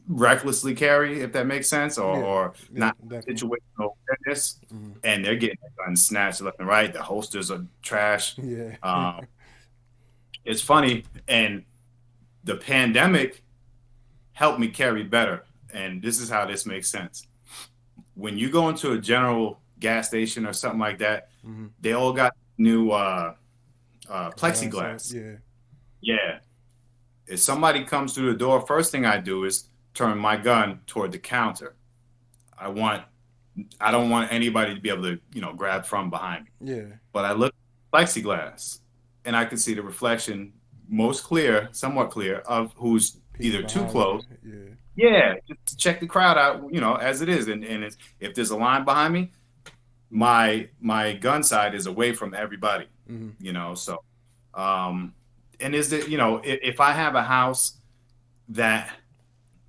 S2: recklessly carry, if that makes sense, or not situational awareness, and they're getting their guns snatched left and right. The holsters are trash.
S1: Yeah.
S2: It's funny, and the pandemic helped me carry better. And this is how this makes sense. When you go into a general gas station or something like that, they all got new plexiglass. Yeah. If somebody comes through the door, first thing I do is turn my gun toward the counter. I don't want anybody to be able to, grab from behind me.
S1: Yeah.
S2: But I look at plexiglass and I can see the reflection somewhat clear of who's either too close. Yeah, just check the crowd out, as it is. And if there's a line behind me, my gun side is away from everybody, so and is it, if I have a house that,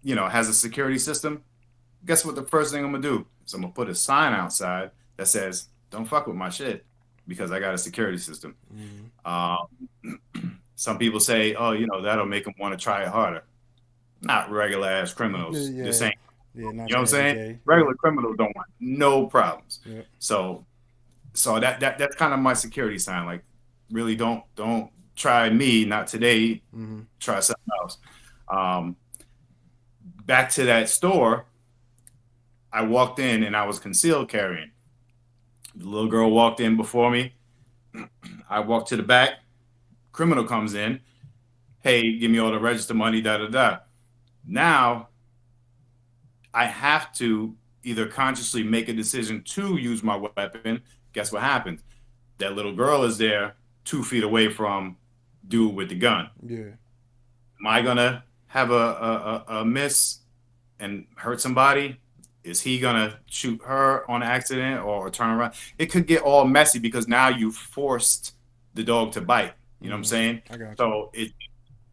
S2: has a security system, guess what the first thing I'm gonna do is I'm gonna put a sign outside that says, don't fuck with my shit because I got a security system. Some people say, oh, that'll make them want to try it harder. Not regular ass criminals. This ain't, you know what I'm saying? Regular criminals don't want no problems.
S1: Yeah.
S2: So that's kind of my security sign. Like, really don't try me, not today. Try something else. Back to that store, I walked in and I was concealed carrying. The little girl walked in before me. I walked to the back. Criminal comes in. Hey, give me all the register money, da da da. Now, I have to either consciously make a decision to use my weapon. Guess what happens? That little girl is there 2 feet away from dude with the gun.
S1: Yeah.
S2: Am I gonna have a miss and hurt somebody? Is he gonna shoot her on accident or turn around? It could get all messy because now you forced the dog to bite. You know what I'm saying?
S1: I got you.
S2: So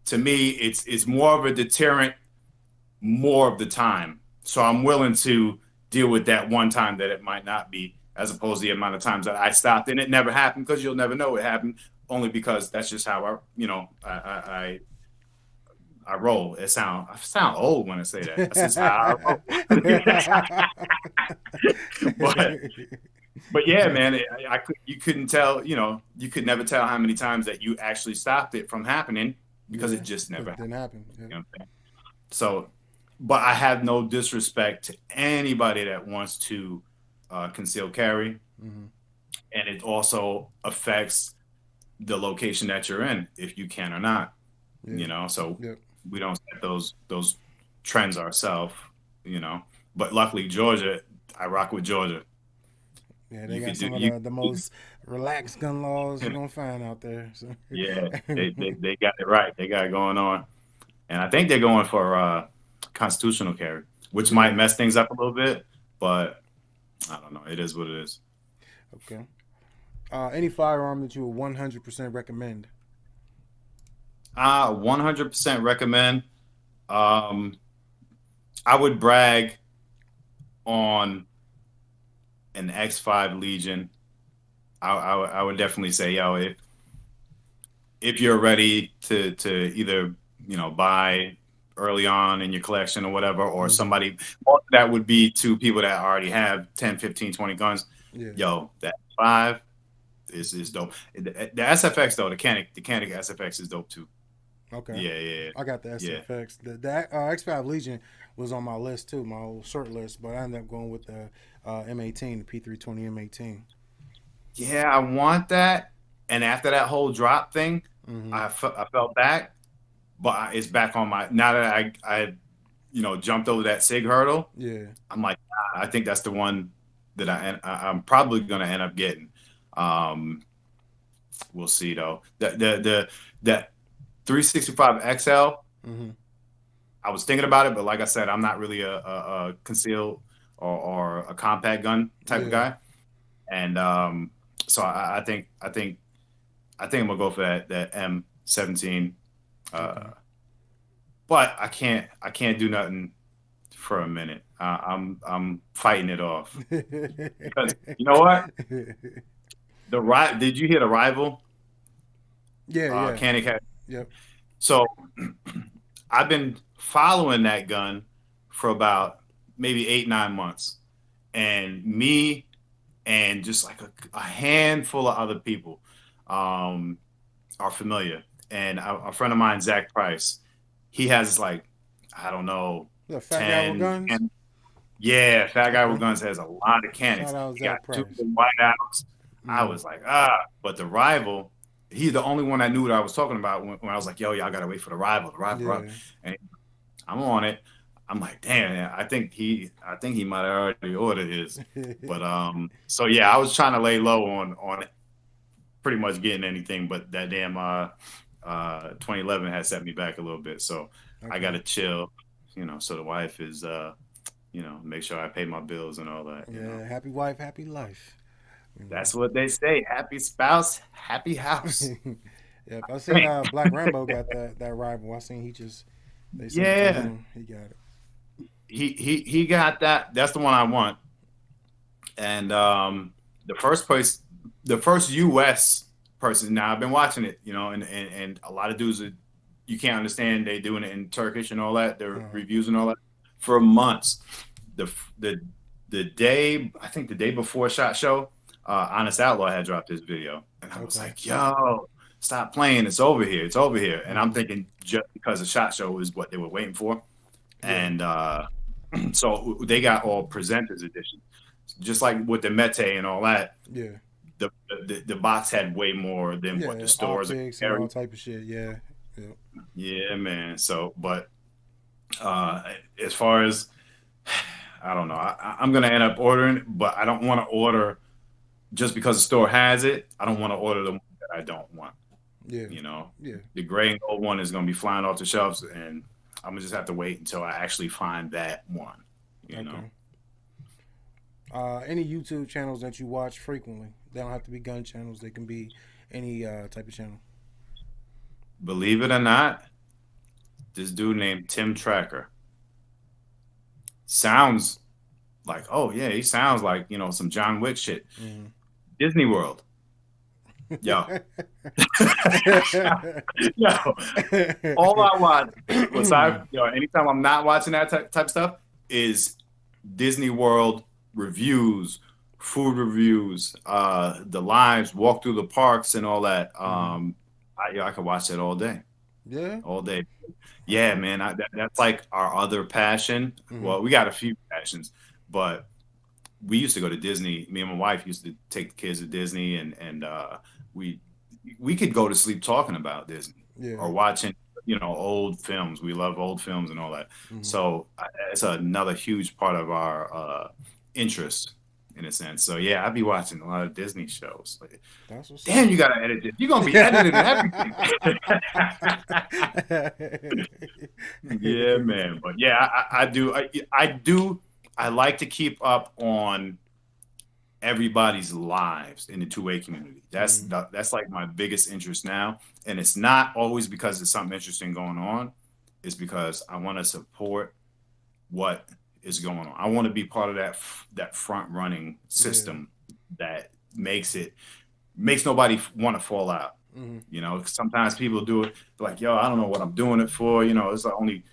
S2: to me, it's more of a deterrent more of the time. So I'm willing to deal with that one time that it might not be, as opposed to the amount of times that I stopped and it never happened, because you'll never know it happened, only because that's just how I roll. I sound old when I say that. That's just how I roll. But yeah, man, you couldn't tell, you could never tell how many times that you actually stopped it from happening because it just never
S1: didn't happen. Yeah.
S2: You know what I'm saying? So, but I have no disrespect to anybody that wants to conceal carry. And it also affects the location that you're in, if you can or not. So we don't set those trends ourselves, but luckily Georgia, I rock with Georgia.
S1: Yeah, they
S2: You
S1: got
S2: could do
S1: some of
S2: you.
S1: the most relaxed gun laws you're gonna find out there. So.
S2: Yeah, they got it right. They got it going on, and I think they're going for constitutional carry, which might
S1: Yeah.
S2: mess things up a little bit, but I don't know. It is what it is.
S1: Okay. Any firearm that you would 100% recommend?
S2: 100% recommend. Um, I would brag on an X5 Legion. I would definitely say, yo, if you're ready to either buy early on in your collection or whatever, or
S1: Mm-hmm.
S2: somebody that would be to people that already have 10, 15, 20 guns.
S1: Yeah.
S2: Yo, that 5 is dope. The SFX though, the Canik SFX is dope too.
S1: Okay.
S2: Yeah, yeah,
S1: I got the
S2: yeah.
S1: SFX. The X5 Legion was on my list too, my old short list, but I ended up going with the M18, the P320 M18.
S2: Yeah, I want that. And after that whole drop thing,
S1: Mm-hmm.
S2: I felt back, but it's back on my, now that I jumped over that SIG hurdle.
S1: Yeah.
S2: I'm like, I think that's the one that I'm probably gonna end up getting. Um, we'll see though. The 365 XL.
S1: Mm-hmm.
S2: I was thinking about it, but like I said, I'm not really a concealed or a compact gun type of
S1: Yeah.
S2: guy, and so I think I'm gonna go for that M17.
S1: Okay.
S2: But I can't do nothing for a minute. I'm fighting it off because you know what? Did you hear the rival?
S1: Yeah. Yeah.
S2: Canik had.
S1: Yep.
S2: So I've been following that gun for about maybe 8, 9 months, and me and just like a handful of other people um, are familiar. And a friend of mine, Zach Price, he has like, I don't know,
S1: The fat guy with
S2: 10,
S1: guns.
S2: 10. Yeah, Fat Guy with
S1: Okay.
S2: Guns has a lot of
S1: Shout
S2: cannons.
S1: out
S2: He got
S1: Zach
S2: two
S1: Price.
S2: whiteouts. I
S1: Mm-hmm.
S2: was like, but the rival, he's the only one I knew what I was talking about when I was like, yo, y'all gotta wait for the rival, the rival, the rival.
S1: Yeah.
S2: And I'm on it. I'm like, damn, I think he might have already ordered his. But so yeah, I was trying to lay low on pretty much getting anything, but that damn 2011 has set me back a little bit. So I
S1: Okay.
S2: gotta chill, so the wife is make sure I pay my bills and all that.
S1: Yeah. Happy wife, happy life. You
S2: That's what they say. Happy spouse, happy house.
S1: know. Yep. I seen Black Rambo got that rival. I seen they sent it to
S2: Yeah.
S1: him. He got it.
S2: He got that. That's the one I want. And the first place, the first US person. Now I've been watching it, and a lot of dudes that you can't understand, they doing it in Turkish and all that, their
S1: Uh-huh.
S2: reviews and all that for months. The the the day, I think the day before SHOT Show, Honest Outlaw had dropped this video, and I was
S1: Okay.
S2: like, "Yo, stop playing! It's over here! It's over here!" And I'm
S1: Mm-hmm.
S2: thinking just because the SHOT Show is what they were waiting for,
S1: Yeah.
S2: and so they got all presenters edition, just like with the Mete and all that.
S1: Yeah.
S2: The box had way more than what the
S1: Yeah.
S2: stores are
S1: Optics and all
S2: carrying.
S1: type of shit. Yeah. Yep.
S2: Yeah, man. So, but uh, as far as I don't know, I'm gonna end up ordering, but I don't want to order just because the store has it. I don't want to order the one that I don't want.
S1: Yeah.
S2: You know,
S1: Yeah.
S2: the gray and gold one is gonna be flying off the shelves, and I'm gonna just have to wait until I actually find that one. You know,
S1: Okay. Any YouTube channels that you watch frequently? They don't have to be gun channels. They can be any type of channel.
S2: believe it or not, this dude named Tim Tracker sounds like, oh yeah, he sounds like some John Wick shit.
S1: Mm-hmm.
S2: Disney World, yo, yo, all I watch, aside, anytime I'm not watching that type of stuff, is Disney World reviews, food reviews, the lives, walk through the parks, and all that.
S1: Mm-hmm.
S2: I could watch that all day,
S1: Yeah.
S2: all day. Yeah, man, that's like our other passion.
S1: Mm-hmm.
S2: Well, we got a few passions, but we used to go to Disney. Me and my wife used to take the kids to Disney, and we we could go to sleep talking about Disney
S1: Yeah.
S2: or watching old films. We love old films and all that.
S1: Mm-hmm.
S2: So it's another huge part of our interest. in a sense. So yeah, I be watching a lot of Disney shows. Like,
S1: That's what's
S2: damn,
S1: up.
S2: you gotta edit this. You're gonna be editing everything. Yeah, man. But yeah, I do. I do. I like to keep up on everybody's lives in the two-way community.
S1: Mm,
S2: That's like my biggest interest now, and it's not always because there's something interesting going on. It's because I want to support what is going on. I want to be part of that front running
S1: yeah.
S2: system that makes nobody want to fall out.
S1: Mm,
S2: You know, sometimes people do it like, yo, I don't know what I'm doing it for. You know, it's like only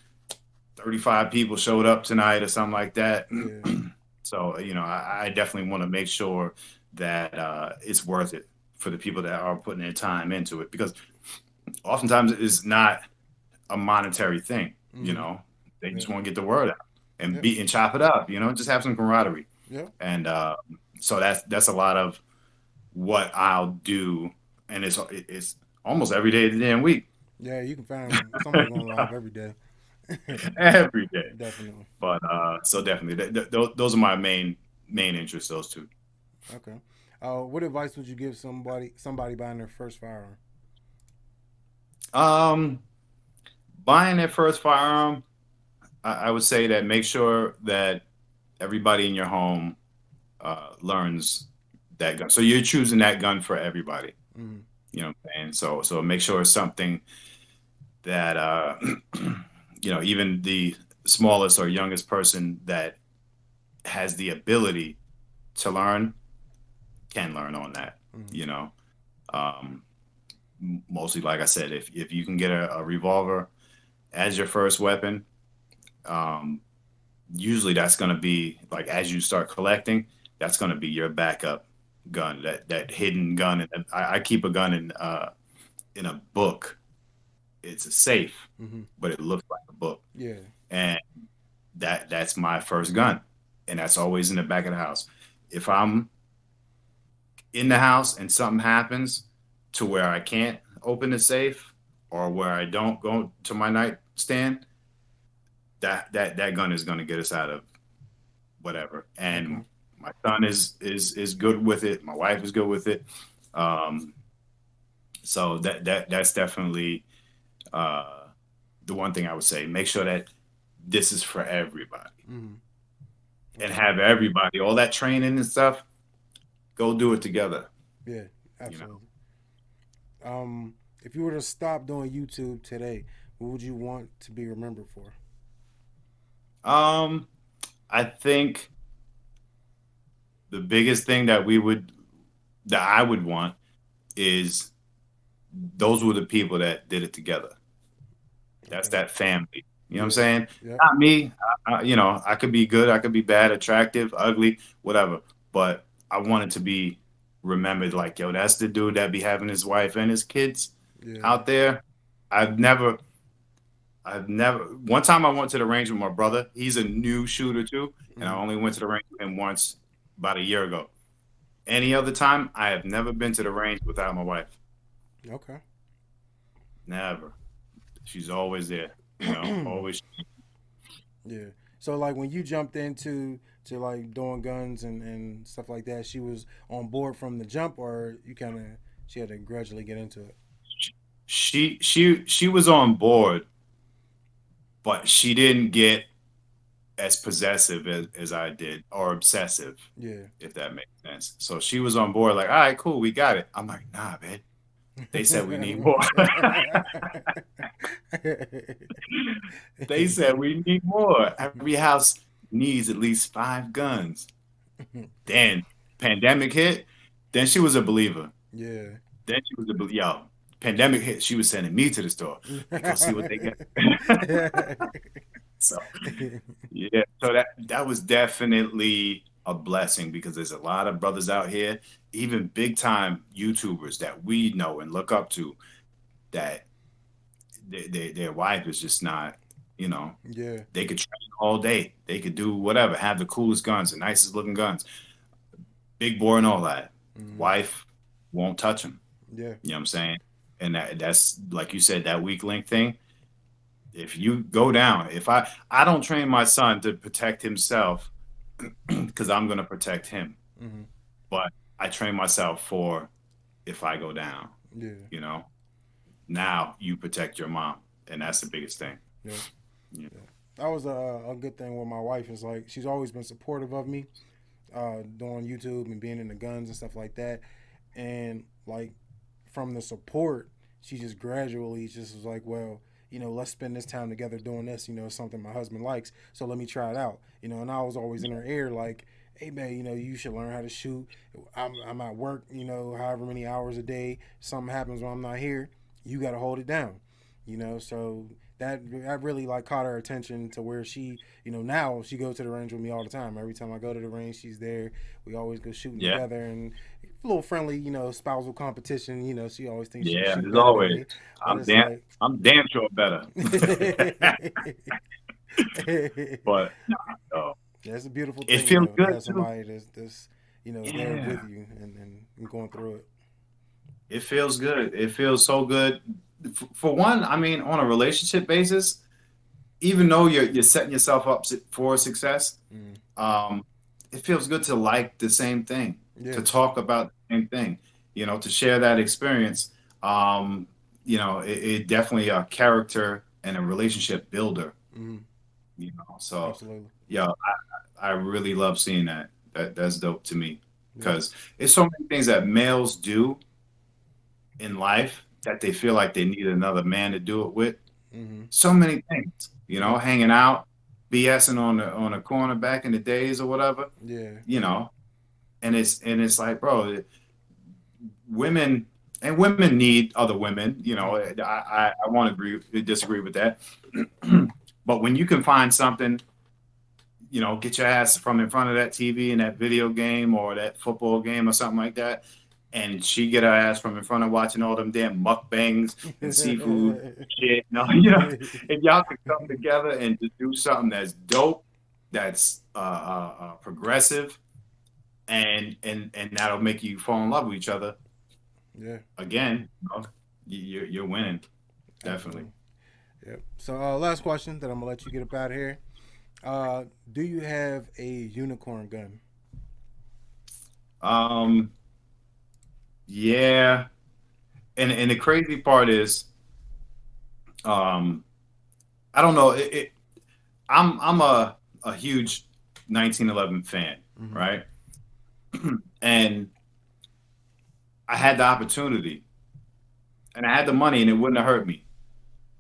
S2: 35 people showed up tonight or something like that.
S1: yeah.
S2: So, you know, I definitely want to make sure that it's worth it for the people that are putting their time into it, because oftentimes it's not a monetary thing. You
S1: Mm,
S2: know, they
S1: yeah.
S2: just want to get the word out and
S1: Yep.
S2: beat and chop it up. You know, just have some camaraderie,
S1: Yep.
S2: and so that's a lot of what I'll do, and it's almost every day of the damn week,
S1: Yeah. You can find somebody going live every day.
S2: every day.
S1: Definitely.
S2: But so definitely, those are my main interests. Those two.
S1: Okay. What advice would you give somebody buying their first firearm?
S2: Um, Buying their first firearm, I would say that make sure that everybody in your home learns that gun. So you're choosing that gun for everybody.
S1: Mm,
S2: You know what I'm saying? So make sure it's something that you know, even the smallest or youngest person that has the ability to learn can learn on that.
S1: mm,
S2: You know, um, mostly like I said, if you can get a revolver as your first weapon, um, usually that's going to be like as you start collecting, that's going to be your backup gun, that hidden gun. And I keep a gun in a book. It's a safe,
S1: mm-hmm.
S2: but it looks like a book,
S1: Yeah.
S2: and that's my first gun, and that's always in the back of the house. If I'm in the house and something happens to where I can't open the safe, or where I don't go to my nightstand, that gun is going to get us out of whatever.
S1: Okay.
S2: And my son is good with it. My wife is good with it. Um, so that's definitely uh, the one thing I would say. Make sure that this is for everybody,
S1: Mm-hmm.
S2: and
S1: Okay.
S2: have everybody all that training and stuff. Go do it together.
S1: Yeah.
S2: You know.
S1: Absolutely. If you were to stop doing YouTube today, what would you want to be remembered for?
S2: Um, I think the biggest thing that I would want is those were the people that did it together. That's
S1: Okay.
S2: that family. You know what I'm
S1: Yeah.
S2: saying?
S1: Yep.
S2: Not me. You know, I could be good, I could be bad, attractive, ugly, whatever. But I wanted to be remembered like, yo, that's the dude that be having his wife and his kids
S1: Yeah.
S2: out there. I've never, one time I went to the range with my brother. He's a new shooter too. And I
S1: Mm-hmm.
S2: only went to the range with him once about a year ago. Any other time, I have never been to the range without my wife.
S1: Okay.
S2: Never. She's always there, you know, always.
S1: Yeah. So like when you jumped into to like doing guns and stuff like that, she was on board from the jump, or you kind of she had to gradually get into it.
S2: She was on board, but she didn't get as possessive as I did, or obsessive,
S1: Yeah.
S2: if that makes sense. So she was on board, like, all right, cool, we got it. I'm like, nah, man. They said we need more. They said we need more. Every house needs at least 5 guns. Then pandemic hit. Then she was a believer.
S1: Yeah.
S2: Then she was a yo. Pandemic hit. She was sending me to the store. Like, go see what they got. So yeah, so that was definitely a blessing, because there's a lot of brothers out here, even big time YouTubers that we know and look up to, that their wife is just not, you know,
S1: Yeah.
S2: they could train all day, they could do whatever, have the coolest guns, the nicest looking guns, big bore and all that.
S1: Hmm.
S2: Wife won't touch them.
S1: Yeah.
S2: You know what I'm saying? And that's like you said, that weak link thing. If you go down, if I don't train my son to protect himself, because I'm going to protect him.
S1: Hmm.
S2: but I train myself for if I go down,
S1: Yeah.
S2: you know, now you protect your mom. And that's the biggest thing.
S1: Yeah.
S2: Yeah.
S1: Yeah. That was a good thing with my wife. Is like she's always been supportive of me, doing YouTube and being in the guns and stuff like that. And like from the support, she just gradually just was like, well, let's spend this time together doing this. It's something my husband likes, so let me try it out. And I was always in her ear like, hey man, you should learn how to shoot. I'm at work, however many hours a day. Something happens when I'm not here, you got to hold it down. So that really like caught her attention to where she, now she goes to the range with me all the time. Every time I go to the range, she's there. We always go shooting
S2: Yeah.
S1: together, and a little friendly, spousal competition. She always thinks she can
S2: Yeah.
S1: shoot
S2: As
S1: better than
S2: always,
S1: me, but
S2: I'm
S1: it's
S2: damn,
S1: like,
S2: I'm damn sure better. But no,
S1: that's a beautiful
S2: it
S1: thing
S2: feels
S1: though, to
S2: good
S1: have
S2: too.
S1: somebody that's there
S2: Yeah.
S1: with you and going through it.
S2: It feels good. It feels so good. For one, I mean, on a relationship basis, even though you're setting yourself up for success,
S1: Mm.
S2: um, it feels good to like the same thing,
S1: Yeah.
S2: to talk about the same thing, to share that experience. Um, it definitely a character and a relationship builder,
S1: Mm.
S2: So
S1: Absolutely.
S2: yeah, I really love seeing that. That's dope to me
S1: Yeah.
S2: because it's so many things that males do in life that they feel like they need another man to do it with.
S1: Mm.
S2: So many things,
S1: Yeah.
S2: hanging out, BSing on the corner back in the days or whatever,
S1: Yeah.
S2: you know, and it's like, bro, women and women need other women.
S1: Mm.
S2: I want to disagree with that, but when you can find something, get your ass from in front of that TV and that video game or that football game or something like that, and she get her ass from in front of watching all them damn mukbangs and seafood shit. If y'all could come together and just do something that's dope, that's progressive, and that'll make you fall in love with each other
S1: Yeah.
S2: again. You're winning, definitely.
S1: Absolutely. Yep. So last question that I'm gonna let you get up out of here. Do you have a unicorn gun?
S2: Um, yeah, and the crazy part is, um, I don't know. I'm a huge 1911 fan,
S1: Mm-hmm.
S2: right? And I had the opportunity, and I had the money, and it wouldn't have hurt me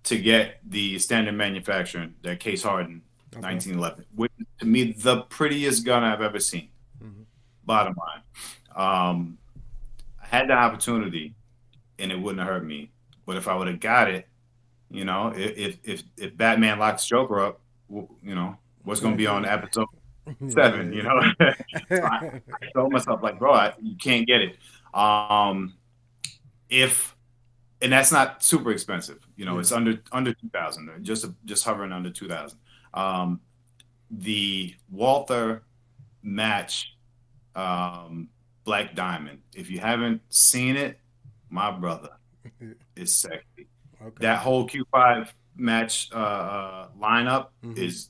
S2: to get the standard manufacturing, that Case Harden
S1: Okay.
S2: 1911, which is to me the prettiest gun I've ever seen.
S1: Mm-hmm.
S2: Bottom line, I had the opportunity, and it wouldn't have hurt me. But if I would have got it, if Batman locks Joker up, what's going to be on episode 7? So I told myself like, bro, you can't get it. If and that's not super expensive.
S1: Yeah.
S2: It's under 2,000, just hovering under 2,000. Um, the Walther match, Black Diamond. If you haven't seen it, my brother, is sexy.
S1: Okay.
S2: That whole Q5 match lineup
S1: Mm-hmm.
S2: is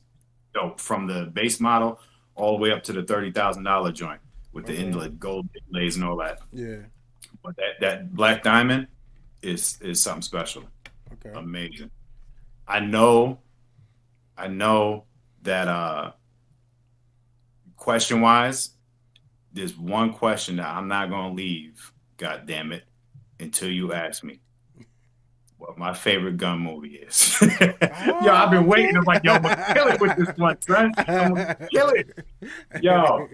S2: dope, from the base model all the way up to the $30,000 joint with the
S1: Okay.
S2: inlet gold inlays and all that.
S1: Yeah.
S2: But that Black Diamond is something special,
S1: Okay.
S2: amazing. I know, I know that question wise, there's one question that I'm not gonna leave. God damn it, until you ask me what my favorite gun movie is. Yo, I've
S1: Oh,
S2: been waiting.
S1: okay.
S2: I'm like, yo, I'm gonna kill it with this one, son. I'm gonna kill it. Yo. All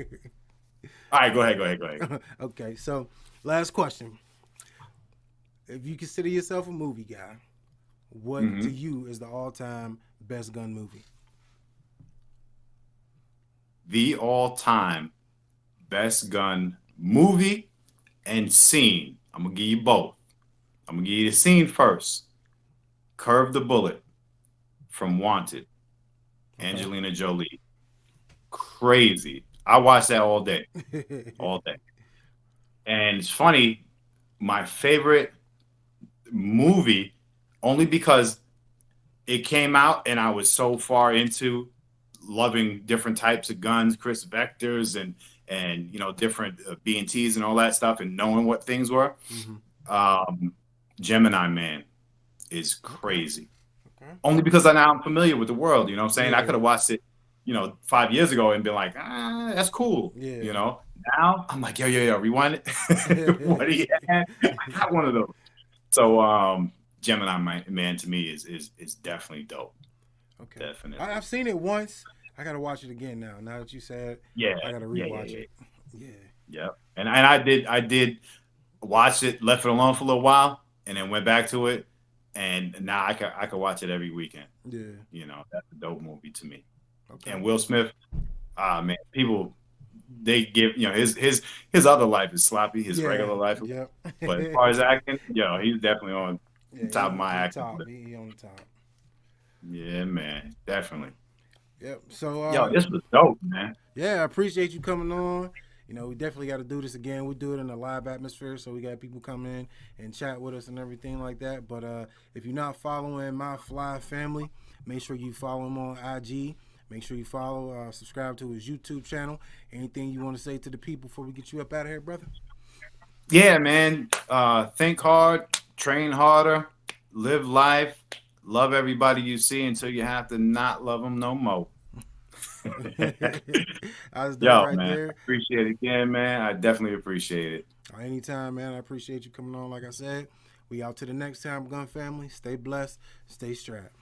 S2: right, go ahead.
S1: Okay. So, last question. If you consider yourself a movie guy, what to
S2: Hmm.
S1: you is the all-time best gun movie?
S2: The all-time best gun movie and scene. I'm gonna give you both. I'm gonna give you the scene first. Curve the Bullet from Wanted,
S1: Okay.
S2: Angelina Jolie. Crazy. I watched that all day, all day. And it's funny, my favorite movie, only because it came out and I was so far into loving different types of guns, Chris Vectors and different B&Ts and all that stuff, and knowing what things were. Gemini Man is crazy.
S1: Okay.
S2: Only because now I'm familiar with the world. You know what I'm saying?
S1: Yeah.
S2: I could have watched it, 5 years ago and been like, that's cool.
S1: Yeah.
S2: Now I'm like, yo, rewind it. What do you have? I got one of those. So Gemini Man to me is definitely dope.
S1: Okay.
S2: Definitely.
S1: I've seen it once. I gotta watch it again now. Now that you said,
S2: Yeah,
S1: I gotta rewatch it. Yeah.
S2: Yeah. And I did watch it, left it alone for a little while, and then went back to it. And now I could watch it every weekend.
S1: Yeah.
S2: That's a dope movie to me.
S1: Okay.
S2: And Will Smith, man, people they give his other life is sloppy, his regular life.
S1: Yep.
S2: But as far as acting, he's definitely on top of my acting.
S1: He on the top.
S2: Yeah, man, definitely.
S1: Yep. So
S2: this was dope, man.
S1: Yeah, I appreciate you coming on. We definitely got to do this again. We do it in a live atmosphere, so we got people come in and chat with us and everything like that. But if you're not following My Fly Family, make sure you follow him on IG. Make sure you follow, subscribe to his YouTube channel. Anything you want to say to the people before we get you up out of here, brother?
S2: Yeah, man. Think hard, train harder, live life, love everybody you see until you have to not love them no more.
S1: I was
S2: man, there. Appreciate it again, man. I definitely appreciate it.
S1: Anytime, man. I appreciate you coming on. Like I said, we out to the next time, Gun Family. Stay blessed, stay strapped.